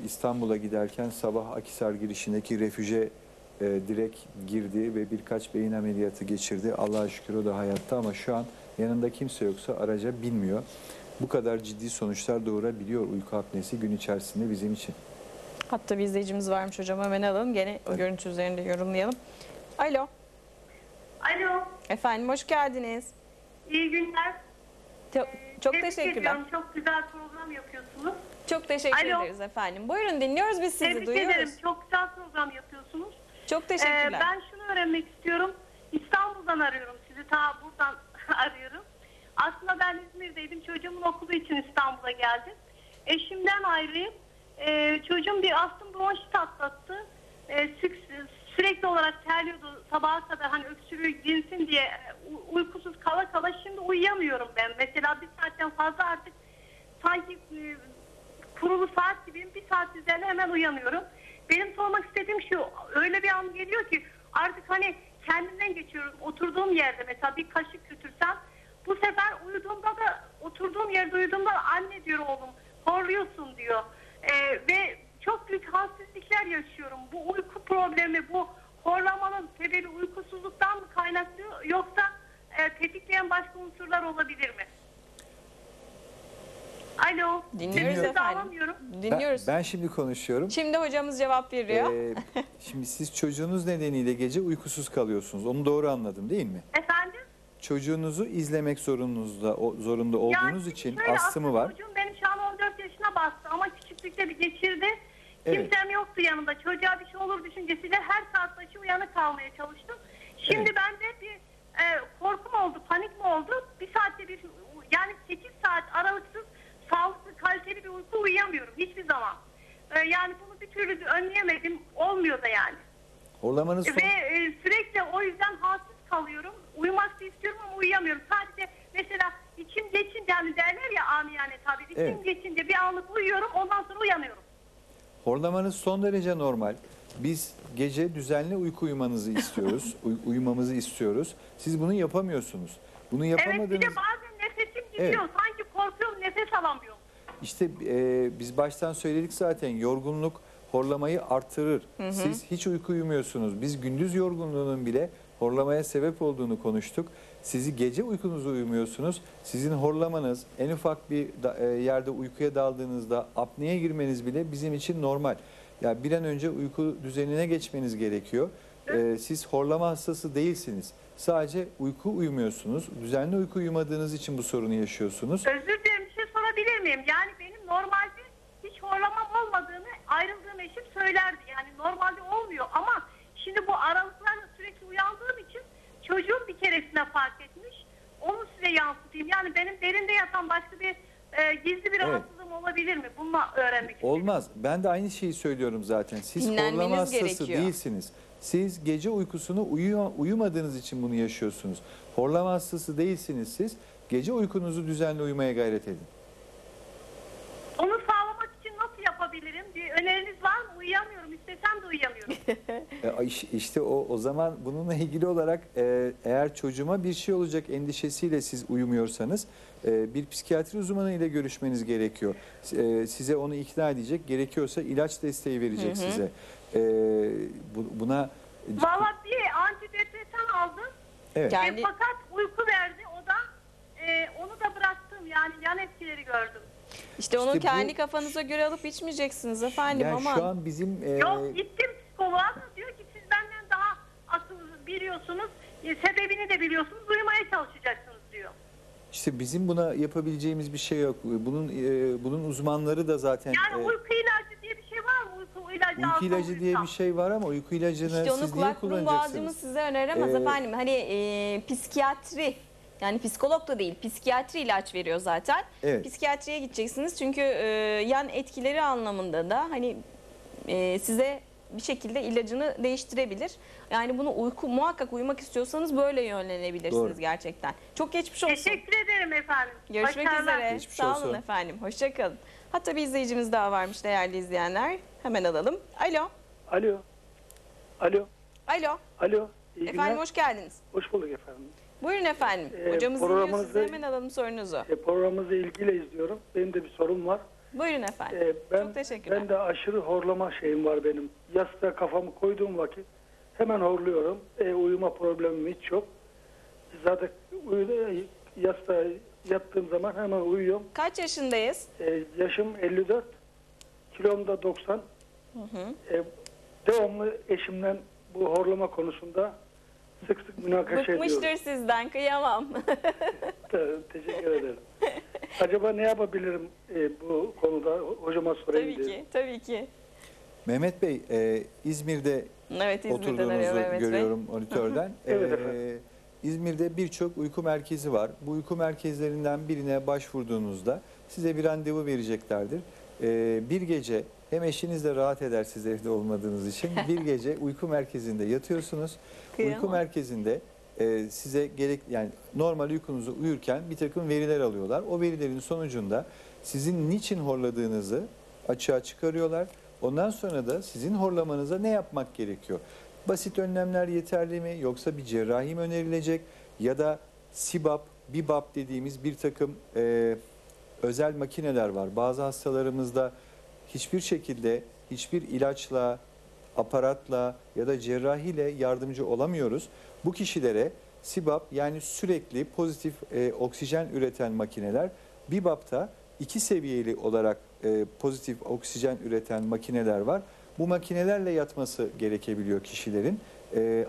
İstanbul'a giderken sabah Akhisar girişindeki refüje direkt girdi ve birkaç beyin ameliyatı geçirdi. Allah'a şükür o da hayatta ama şu an yanında kimse yoksa araca binmiyor. Bu kadar ciddi sonuçlar doğurabiliyor uyku apnesi gün içerisinde bizim için. Hatta bir izleyicimiz varmış hocam, hemen alalım. Gene o görüntü üzerinde yorumlayalım. Alo. Alo. Efendim hoş geldiniz. İyi günler. Çok Tebrik teşekkürler. ediyorum. Çok güzel program yapıyorsunuz. Çok teşekkür Alo. ederiz efendim. Buyurun dinliyoruz biz sizi, Tebrik duyuyoruz. ederim. Çok güzel program yapıyorsunuz. Çok teşekkürler. Ben şunu öğrenmek istiyorum. İstanbul'dan arıyorum sizi. Ta buradan arıyorum. Aslında ben İzmir'deydim. Çocuğumun okulu için İstanbul'a geldim. Eşimden ayrıyım. Çocuğum bir astım bronşit atlattı. Sürekli olarak terliyordu sabaha kadar, hani öksürüğü dinsin diye uykusuz kala kala şimdi uyuyamıyorum ben. Mesela bir saatten fazla artık sanki kurulu saat gibiyim, bir saat üzerine hemen uyanıyorum. Benim sormak istediğim şu, öyle bir an geliyor ki artık hani kendimden geçiyorum. Oturduğum yerde mesela bir kaşık götürsem bu sefer uyuduğumda da oturduğum yerde uyuduğumda anne diyor oğlum horluyorsun diyor. Ve çok büyük halsizlikler yaşıyorum. Bu uyku problemi, bu horlamanın sebebi uykusuzluktan mı kaynaklı yoksa tetikleyen başka unsurlar olabilir mi? Alo. Dinliyoruz Sesinizi efendim. alamıyorum. Dinliyoruz. Ben şimdi konuşuyorum. Şimdi hocamız cevap veriyor. Şimdi siz çocuğunuz nedeniyle gece uykusuz kalıyorsunuz. Onu doğru anladım değil mi? Efendim? çocuğunuzu izlemek zorunda olduğunuz için Şöyle astımı aslında var. Çocuğum benim şu an 14 yaşına bastı ama küçüklükte bir geçirdi. Evet. Kimsem yoktu yanında. Çocuğa bir şey olur düşüncesiyle her saat başı uyanık kalmaya çalıştım. Şimdi bende bir korku mu oldu, panik mi oldu? Bir saatte yani 8 saat aralıksız sağlıklı, kaliteli bir uyku uyuyamıyorum hiçbir zaman. Yani bunu bir türlü önleyemedim. Olmuyor da yani. Horlamanız son... Ve sürekli o yüzden halsiz kalıyorum. Uyumak da istiyorum ama uyuyamıyorum. Sadece mesela içim geçince hani derler ya amiyane tabii. İçim Evet. geçince bir anlık uyuyorum ondan sonra uyanıyorum. Horlamanız son derece normal. Biz gece düzenli uyku uyumanızı istiyoruz. Uyumamızı istiyoruz. Siz bunu yapamıyorsunuz. Bunu yapamadığınız... Evet bir de bazen nefesim gidiyor. Sanki korkuyorum nefes alamıyorum. İşte biz baştan söyledik zaten, yorgunluk horlamayı artırır. Siz hiç uyku uyumuyorsunuz. Biz gündüz yorgunluğunun bile horlamaya sebep olduğunu konuştuk. Sizi gece uykunuzu uyumuyorsunuz. Sizin horlamanız en ufak bir yerde uykuya daldığınızda apneye girmeniz bile bizim için normal. Yani bir an önce uyku düzenine geçmeniz gerekiyor. Siz horlama hastası değilsiniz. Sadece uyku uyumuyorsunuz. Düzenli uyku uyumadığınız için bu sorunu yaşıyorsunuz. Özür dilerim bir şey sorabilir miyim? Yani benim normalde hiç horlamam olmadığını ayrıldığım eşim söylerdi. Yani normalde olmuyor ama şimdi bu aralıklarla sürekli uyandığım için çocuğum bir keresine fark etmiş. Onu size yansıtayım. Yani benim derinde yatan başka bir gizli bir rahatsızlığım olabilir mi? Bunu öğrenmek istedim. Olmaz. Ben de aynı şeyi söylüyorum zaten. Siz Dinlenmeniz horlama hastası gerekiyor. değilsiniz. Siz gece uykusunu uyumadığınız için bunu yaşıyorsunuz. Horlama hastası değilsiniz siz. Gece uykunuzu düzenli uyumaya gayret edin. Onu sağlamak için nasıl yapabilirim? Bir öneriniz var mı? Uyuyamıyorum. İstesem de uyuyamıyorum. İşte o zaman bununla ilgili olarak eğer çocuğuma bir şey olacak endişesiyle siz uyumuyorsanız bir psikiyatri uzmanı ile görüşmeniz gerekiyor. Size onu ikna edecek, gerekiyorsa ilaç desteği verecek size. Buna Valla bir antidepresan aldım. evet. Fakat uyku verdi. O da onu da bıraktım. Yani yan etkileri gördüm. İşte onu İşte bu- kendi kafanıza göre alıp içmeyeceksiniz efendim, Yani aman. şu an bizim Yok gittim psikoloğa da diyor ki siz benden daha asıl biliyorsunuz. Sebebini de biliyorsunuz. Uyumaya çalışacaksınız diyor. işte bizim buna yapabileceğimiz bir şey yok. Bunun uzmanları da zaten Yani uyku ilacı diye bir şey var mı? Uyku ilacı uyku ilacı diye bir şey var ama uyku ilacını İşte onu siz niye kulak burun boğazcımız kullanacaksınız? size öneremez Ee, efendim. Hani psikiyatri, yani psikolog da değil, psikiyatri ilaç veriyor zaten. Evet. Psikiyatriye gideceksiniz çünkü yan etkileri anlamında da hani size bir şekilde ilacını değiştirebilir. Yani bunu muhakkak uyumak istiyorsanız böyle yönlenebilirsiniz Doğru. gerçekten. Çok geçmiş olsun. Teşekkür ederim efendim. Görüşmek Başarılar. üzere. Geçmiş Sağ olsun. olun efendim. Hoşçakalın. Hatta bir izleyicimiz daha varmış değerli izleyenler. Hemen alalım. Alo. Alo. Alo. Alo. Alo. İyi Efendim günler. hoş geldiniz. Hoş bulduk efendim. Buyurun efendim. Hocamız dinliyor programınızı- sizi. Hemen alalım sorunuzu. Programınızı ilgiyle izliyorum. Benim de bir sorum var. Buyurun efendim. Çok teşekkürler. Ben de aşırı horlama şeyim var benim. Yastığa kafamı koyduğum vakit hemen horluyorum. Uyuma problemim hiç yok. Zaten yastığa yattığım zaman hemen uyuyorum. Kaç yaşındayız? Yaşım 54. Kilom da 90. Devamlı eşimden bu horlama konusunda sık sık münakaşa ediyoruz. Bıkmıştır sizden, kıyamam. Teşekkür ederim. Acaba ne yapabilirim bu konuda? Hocama sorayım Tabii dedim. ki, tabii ki. Mehmet Bey, İzmir'de Evet, İzmir'den oturduğunuzu arıyor Mehmet Bey. görüyorum monitörden. Evet efendim. İzmir'de birçok uyku merkezi var. Bu uyku merkezlerinden birine başvurduğunuzda size bir randevu vereceklerdir. Bir gece hem eşiniz de rahat eder siz evde olmadığınız için. Bir gece uyku merkezinde yatıyorsunuz. Kıyamam. Uyku merkezinde size yani normal uykunuzu uyurken bir takım veriler alıyorlar. O verilerin sonucunda sizin niçin horladığınızı açığa çıkarıyorlar. Ondan sonra da sizin horlamanıza ne yapmak gerekiyor? Basit önlemler yeterli mi, yoksa bir cerrahi mi önerilecek, ya da SİBAP, BİBAP dediğimiz bir takım özel makineler var. Bazı hastalarımızda hiçbir şekilde hiçbir ilaçla, aparatla ya da cerrahiyle yardımcı olamıyoruz. Bu kişilere SİBAP, yani sürekli pozitif oksijen üreten makineler, BİBAP'ta 2 seviyeli olarak pozitif oksijen üreten makineler var. Bu makinelerle yatması gerekebiliyor kişilerin.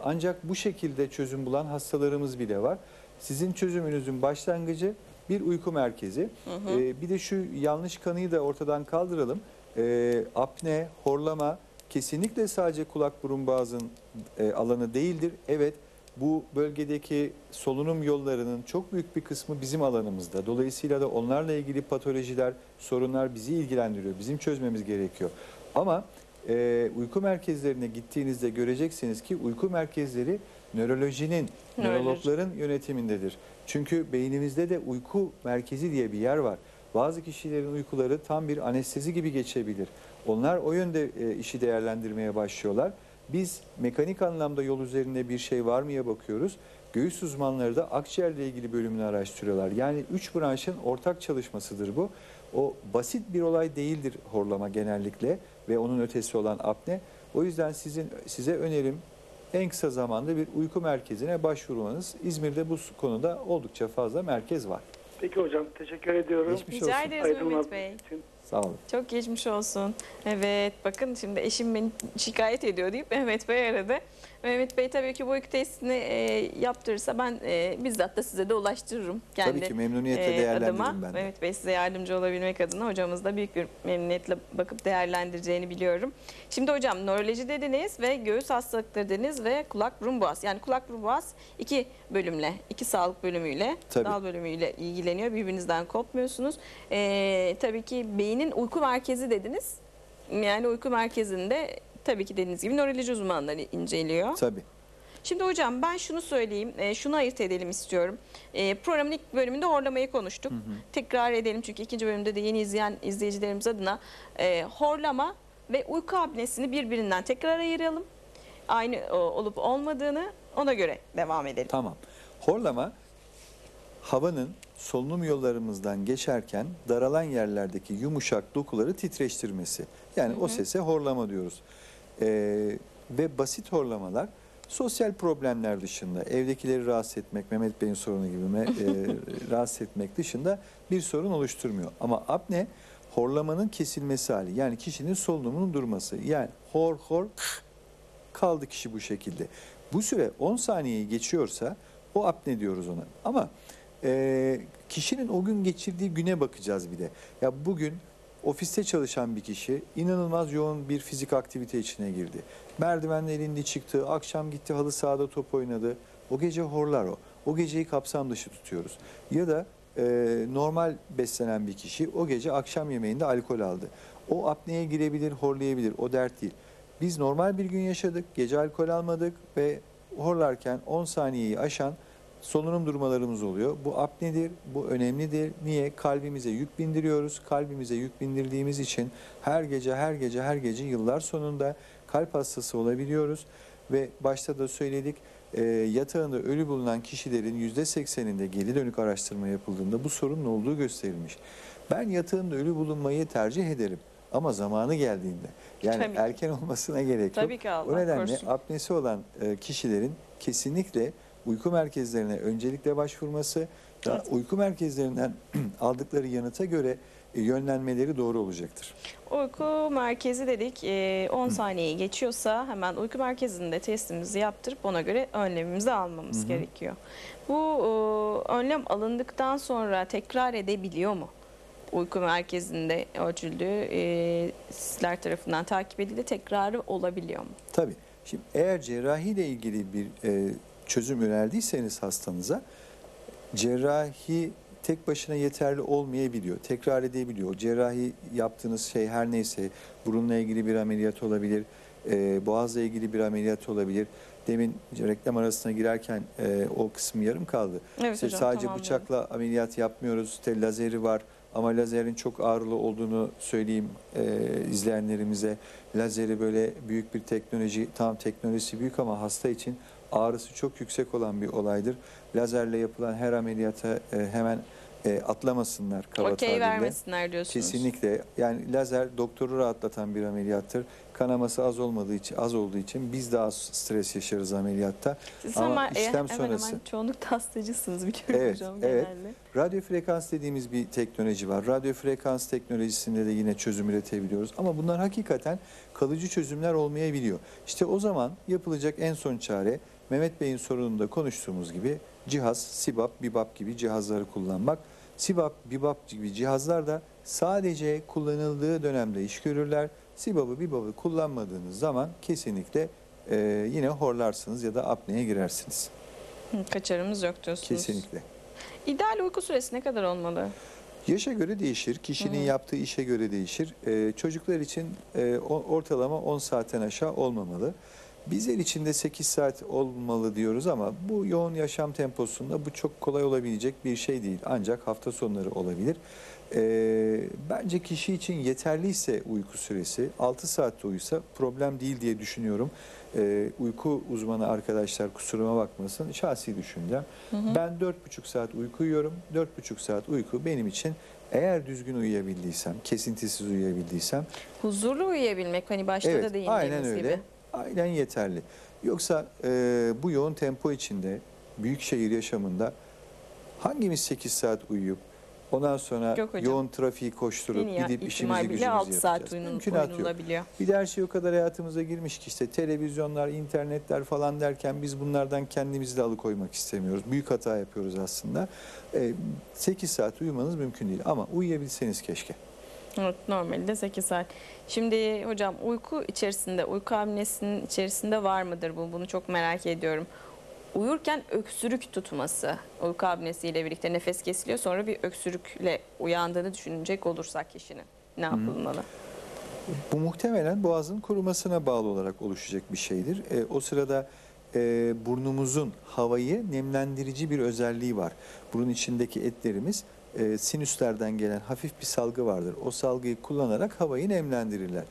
Ancak bu şekilde çözüm bulan hastalarımız bile var. Sizin çözümünüzün başlangıcı bir uyku merkezi. Bir de şu yanlış kanıyı da ortadan kaldıralım. Apne, horlama kesinlikle sadece kulak burun boğazın alanı değildir. Evet, bu bölgedeki solunum yollarının çok büyük bir kısmı bizim alanımızda. Dolayısıyla da onlarla ilgili patolojiler, sorunlar bizi ilgilendiriyor. Bizim çözmemiz gerekiyor. Ama uyku merkezlerine gittiğinizde göreceksiniz ki uyku merkezleri nörolojinin, nörologların yönetimindedir. Çünkü beynimizde de uyku merkezi diye bir yer var. Bazı kişilerin uykuları tam bir anestezi gibi geçebilir. Onlar o yönde işi değerlendirmeye başlıyorlar. Biz mekanik anlamda yol üzerinde bir şey var mıya bakıyoruz. Göğüs uzmanları da akciğerle ilgili bölümünü araştırıyorlar. Yani 3 branşın ortak çalışmasıdır bu. O basit bir olay değildir horlama genellikle ve onun ötesi olan apne. O yüzden size önerim en kısa zamanda bir uyku merkezine başvurmanız. İzmir'de bu konuda oldukça fazla merkez var. Peki hocam, teşekkür ediyorum. Rica ederiz Mehmet Bey. Sağ olun. Çok geçmiş olsun. Evet, bakın şimdi eşim beni şikayet ediyor deyip Mehmet Bey aradı. Mehmet Bey tabii ki bu uyku testini yaptırırsa ben bizzat da size de ulaştırırım. Tabii ki memnuniyetle değerlendiririm ben de. Mehmet Bey size yardımcı olabilmek adına hocamız da büyük bir memnuniyetle bakıp değerlendireceğini biliyorum. Şimdi hocam nöroloji dediniz ve göğüs hastalıkları dediniz ve kulak burun boğaz. Yani kulak burun boğaz iki bölümle, iki sağlık bölümüyle, dal bölümüyle ilgileniyor. Birbirinizden kopmuyorsunuz. Tabii ki beynin uyku merkezi dediniz. Yani uyku merkezinde tabii ki dediğiniz gibi nöroloji uzmanları inceliyor. Tabii. Şimdi hocam ben şunu söyleyeyim, şunu ayırt edelim istiyorum. Programın ilk bölümünde horlamayı konuştuk. Tekrar edelim çünkü ikinci bölümde de yeni izleyen izleyicilerimiz adına horlama ve uyku apnesini birbirinden tekrar ayıralım. Aynı olup olmadığını ona göre devam edelim. Tamam. Horlama havanın solunum yollarımızdan geçerken daralan yerlerdeki yumuşak dokuları titreştirmesi. Yani o sese horlama diyoruz. Ve basit horlamalar sosyal problemler dışında, evdekileri rahatsız etmek, Mehmet Bey'in sorunu gibi rahatsız etmek dışında bir sorun oluşturmuyor. Ama apne horlamanın kesilmesi hali. Yani kişinin solunumunun durması. Yani hor hor kaldı kişi bu şekilde. Bu süre 10 saniyeyi geçiyorsa o apne diyoruz ona. Ama kişinin o gün geçirdiği güne bakacağız bir de. Ya bugün ofiste çalışan bir kişi inanılmaz yoğun bir fizik aktivite içine girdi. Merdivenle indi çıktı, akşam gitti halı sahada top oynadı. O gece horlar o. O geceyi kapsam dışı tutuyoruz. Ya da normal beslenen bir kişi o gece akşam yemeğinde alkol aldı. O apneye girebilir, horlayabilir. O dert değil. Biz normal bir gün yaşadık, gece alkol almadık ve horlarken 10 saniyeyi aşan solunum durmalarımız oluyor. Bu apnedir, bu önemlidir. Niye? Kalbimize yük bindiriyoruz. Kalbimize yük bindirdiğimiz için her gece yıllar sonunda kalp hastası olabiliyoruz. Ve başta da söyledik, yatağında ölü bulunan kişilerin %80'inde geri dönük araştırma yapıldığında bu sorunun olduğu gösterilmiş. Ben yatağında ölü bulunmayı tercih ederim. Ama zamanı geldiğinde, yani erken olmasına gerek yok. O nedenle apnesi olan kişilerin kesinlikle uyku merkezlerine öncelikle başvurması, uyku merkezlerinden aldıkları yanıta göre yönlenmeleri doğru olacaktır. Uyku merkezi dedik, 10 saniyeyi geçiyorsa hemen uyku merkezinde testimizi yaptırıp ona göre önlemimizi almamız gerekiyor. Bu önlem alındıktan sonra tekrar edebiliyor mu? Uyku merkezinde ölçüldü, sizler tarafından takip edildi, tekrarı olabiliyor mu? Tabii. Şimdi eğer cerrahiyle ilgili bir çözüm önerdiyseniz hastanıza, cerrahi tek başına yeterli olmayabiliyor. Tekrar edebiliyor. Cerrahi yaptığınız şey her neyse, burunla ilgili bir ameliyat olabilir, boğazla ilgili bir ameliyat olabilir. Demin reklam arasına girerken o kısım yarım kaldı. Evet İşte hocam, sadece bıçakla ameliyat yapmıyoruz. İşte lazeri var. Ama lazerin çok ağırlı olduğunu söyleyeyim izleyenlerimize. Lazeri böyle büyük bir teknoloji, tam teknolojisi büyük ama hasta için ağrısı çok yüksek olan bir olaydır. Lazerle yapılan her ameliyata hemen atlamasınlar kaba tabirle. Vermesinler diyorsunuz. Kesinlikle. Yani lazer doktoru rahatlatan bir ameliyattır. Kanaması az olduğu için biz daha az stres yaşarız ameliyatta. Siz ama işlem sonrası. Hemen çoğunlukla hastacısınız biliyorum hocam evet. genelde. Radyo frekans dediğimiz bir teknoloji var. Radyo frekans teknolojisinde de yine çözüm üretebiliyoruz. Ama bunlar hakikaten kalıcı çözümler olmayabiliyor. İşte o zaman yapılacak en son çare Mehmet Bey'in sorununda konuştuğumuz gibi cihaz Sibap, Bibap gibi cihazları kullanmak. Sibap, Bibap gibi cihazlar da sadece kullanıldığı dönemde iş görürler. Sibap'ı, Bibap'ı kullanmadığınız zaman kesinlikle yine horlarsınız ya da apneye girersiniz. Kaçarımız yok diyorsunuz. Kesinlikle. İdeal uyku süresi ne kadar olmalı? Yaşa göre değişir, kişinin yaptığı işe göre değişir. Çocuklar için ortalama 10 saatten aşağı olmamalı. Bizler için de 8 saat olmalı diyoruz ama bu yoğun yaşam temposunda bu çok kolay olabilecek bir şey değil. Ancak hafta sonları olabilir. Bence kişi için yeterliyse uyku süresi 6 saatte uyusa problem değil diye düşünüyorum. Uyku uzmanı arkadaşlar kusuruma bakmasın, şahsi düşüncem. Ben 4,5 saat uyku uyuyorum. 4,5 saat uyku benim için, eğer düzgün uyuyabildiysem, kesintisiz uyuyabildiysem. Huzurlu uyuyabilmek, hani başta da Evet, değindiğimiz aynen öyle. gibi. Aynen yeterli. Yoksa bu yoğun tempo içinde, büyük şehir yaşamında hangimiz 8 saat uyuyup ondan sonra Yok hocam. yoğun trafiği koşturup En iyi gidip işimizi ihtimal bile gücümüzü 6 saat yapacağız? Mümkünat yok. uyunulabiliyor. Bir de her şey o kadar hayatımıza girmiş ki işte televizyonlar, internetler falan derken biz bunlardan kendimizi de alıkoymak istemiyoruz. Büyük hata yapıyoruz aslında. 8 saat uyumanız mümkün değil ama uyuyabilseniz keşke. Evet, normalde 8 saat. Şimdi hocam uyku içerisinde, uyku apnesinin içerisinde var mıdır bu? Bunu çok merak ediyorum. Uyurken öksürük tutması, uyku apnesiyle birlikte nefes kesiliyor, sonra bir öksürükle uyandığını düşünecek olursak kişinin ne yapılmalı? Bu muhtemelen boğazın kurumasına bağlı olarak oluşacak bir şeydir. O sırada burnumuzun havayı nemlendirici bir özelliği var. Burun içindeki etlerimiz sinüslerden gelen hafif bir salgı vardır. O salgıyı kullanarak havayı nemlendirirler.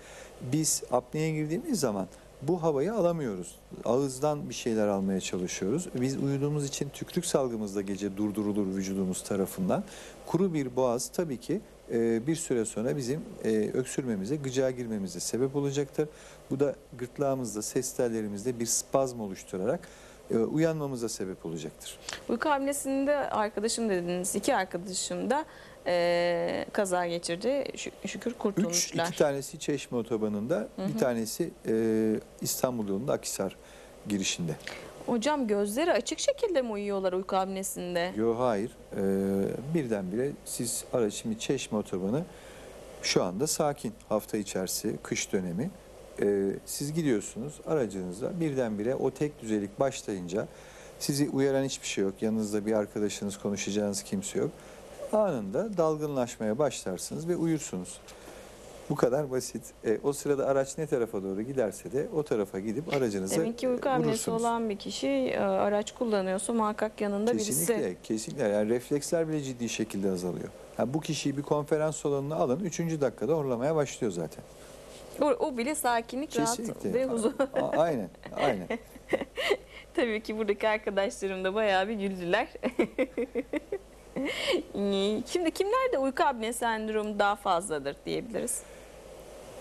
Biz apneye girdiğimiz zaman bu havayı alamıyoruz. Ağızdan bir şeyler almaya çalışıyoruz. Biz uyuduğumuz için tükrük salgımız da gece durdurulur vücudumuz tarafından. Kuru bir boğaz tabii ki bir süre sonra bizim öksürmemize, gıcağa girmemize sebep olacaktır. Bu da gırtlağımızda, ses tellerimizde bir spazm oluşturarak uyanmamıza sebep olacaktır. Uyku apnesinde arkadaşım dediniz, 2 arkadaşım da kaza geçirdi. Şükür kurtulmuşlar. 2 tanesi Çeşme Otobanı'nda, bir tanesi İstanbul yolunda Akhisar girişinde. Hocam gözleri açık şekilde mi uyuyorlar uyku apnesinde? Yok, hayır. Birdenbire siz şimdi Çeşme Otobanı şu anda sakin, hafta içerisi, kış dönemi. Siz gidiyorsunuz aracınızda, birdenbire o tek düzelik başlayınca sizi uyaran hiçbir şey yok. Yanınızda bir arkadaşınız, konuşacağınız kimse yok. Anında dalgınlaşmaya başlarsınız ve uyursunuz. Bu kadar basit. O sırada araç ne tarafa doğru giderse de o tarafa gidip aracınızı Demek ki uyku apnesi vurursunuz. olan bir kişi araç kullanıyorsa muhakkak yanında Kesinlikle, birisi. kesinlikle. Yani refleksler bile ciddi şekilde azalıyor. Yani bu kişiyi bir konferans salonuna alın, 3. dakikada horlamaya başlıyor zaten. O bile sakinlik, rahat Kesinlikle. ve huzur. Aynen, aynen. Tabii ki buradaki arkadaşlarım da bayağı bir güldüler. Şimdi kimlerde uyku apne sendromu daha fazladır diyebiliriz?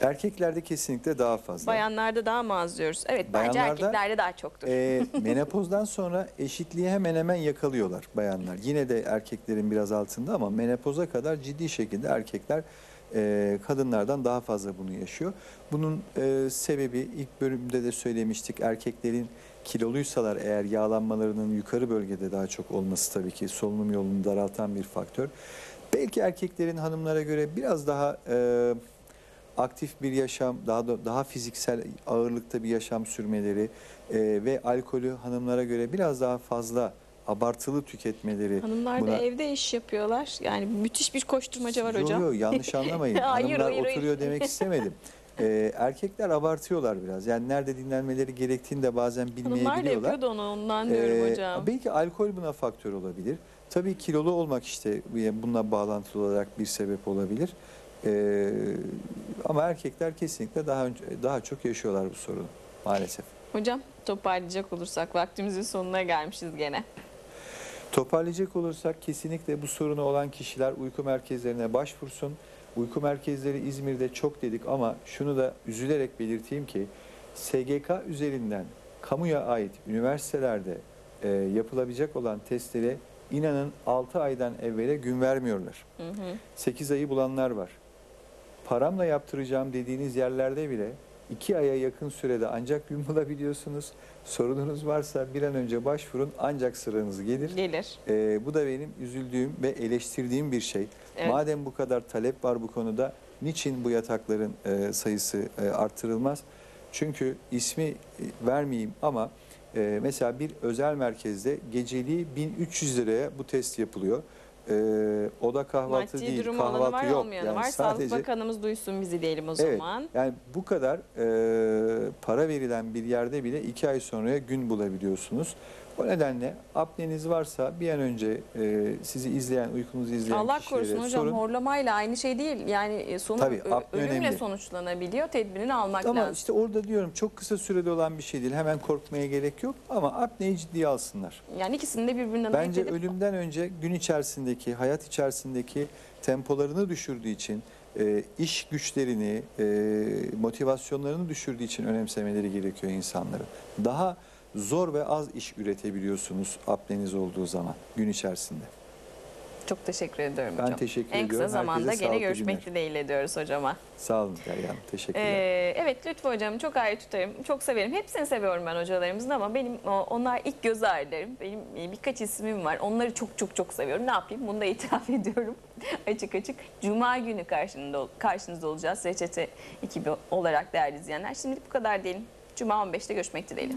Erkeklerde kesinlikle daha fazla. Bayanlarda daha mı az diyoruz? Evet, bence Bayanlarda, erkeklerde daha çoktur. Menopozdan sonra eşitliği hemen hemen yakalıyorlar bayanlar. Yine de erkeklerin biraz altında ama menopoza kadar ciddi şekilde erkekler kadınlardan daha fazla bunu yaşıyor. Bunun sebebi ilk bölümde de söylemiştik. Erkeklerin kiloluysalar eğer yağlanmalarının yukarı bölgede daha çok olması tabii ki solunum yolunu daraltan bir faktör. Belki erkeklerin hanımlara göre biraz daha aktif bir yaşam, daha fiziksel ağırlıkta bir yaşam sürmeleri ve alkolü hanımlara göre biraz daha fazla abartılı tüketmeleri. Hanımlar da evde iş yapıyorlar. Yani müthiş bir koşturmaca var hocam. Yok, yanlış anlamayın. Hayır, Hanımlar hayır. oturuyor demek istemedim. Erkekler abartıyorlar biraz. Yani nerede dinlenmeleri gerektiğini de bazen bilmeyebiliyorlar. Hanımlar da yapıyor da ondan diyorum hocam. Belki alkol buna faktör olabilir. Tabii kilolu olmak işte bununla bağlantılı olarak bir sebep olabilir. Ama erkekler kesinlikle daha çok yaşıyorlar bu sorunu maalesef. Hocam toparlayacak olursak vaktimizin sonuna gelmişiz gene. Toparlayacak olursak kesinlikle bu sorunu olan kişiler uyku merkezlerine başvursun. Uyku merkezleri İzmir'de çok dedik ama şunu da üzülerek belirteyim ki SGK üzerinden kamuya ait üniversitelerde yapılabilecek olan testlere inanın 6 aydan evvele gün vermiyorlar. 8 ayı bulanlar var. Paramla yaptıracağım dediğiniz yerlerde bile 2 aya yakın sürede ancak gün bulabiliyorsunuz. Sorununuz varsa bir an önce başvurun, ancak sıranız gelir. Gelir. Bu da benim üzüldüğüm ve eleştirdiğim bir şey. Evet. Madem bu kadar talep var bu konuda, niçin bu yatakların sayısı artırılmaz? Çünkü ismi vermeyeyim ama mesela bir özel merkezde geceliği 1300 liraya bu test yapılıyor. Oda kahvaltı Maddi değil, durumu olanı kahvaltı var, yok. olmayanı var. Sağlık Bakanımız duysun bizi diyelim o Evet, zaman. yani bu kadar para verilen bir yerde bile 2 ay sonraya gün bulabiliyorsunuz. O nedenle apneniz varsa bir an önce sizi izleyen, uykunuzu izleyen Allah kişilere korusun hocam, sorun. horlamayla aynı şey değil. Yani sonu Tabii, apne ölümle önemli. sonuçlanabiliyor. Tedbirini almak Ama lazım. işte orada diyorum çok kısa sürede olan bir şey değil. Hemen korkmaya gerek yok ama apneyi ciddiye alsınlar. Yani ikisini de birbirinden ayırt Bence edip ölümden önce gün içerisindeki, hayat içerisindeki tempolarını düşürdüğü için, iş güçlerini, motivasyonlarını düşürdüğü için önemsemeleri gerekiyor insanların. Daha zor ve az iş üretebiliyorsunuz apneniz olduğu zaman gün içerisinde. çok teşekkür ediyorum Ben hocam. teşekkür En kısa ediyorum. zamanda Herkese gene sağlıklı görüşmek günler. dileğiyle diyoruz hocama. Sağ olun Derya Hanım. Teşekkürler. Evet Lütfü hocam çok ayrı tutarım. Çok severim. Hepsini seviyorum ben hocalarımızın ama benim onlar ilk göz ağrılarım. Benim birkaç ismim var. Onları çok seviyorum. Ne yapayım? Bunu da itiraf ediyorum. Açık açık. Cuma günü karşınızda olacağız. Reçete ekibi olarak değerli izleyenler. Şimdilik bu kadar diyelim. Cuma 15'te görüşmek dileğiyle.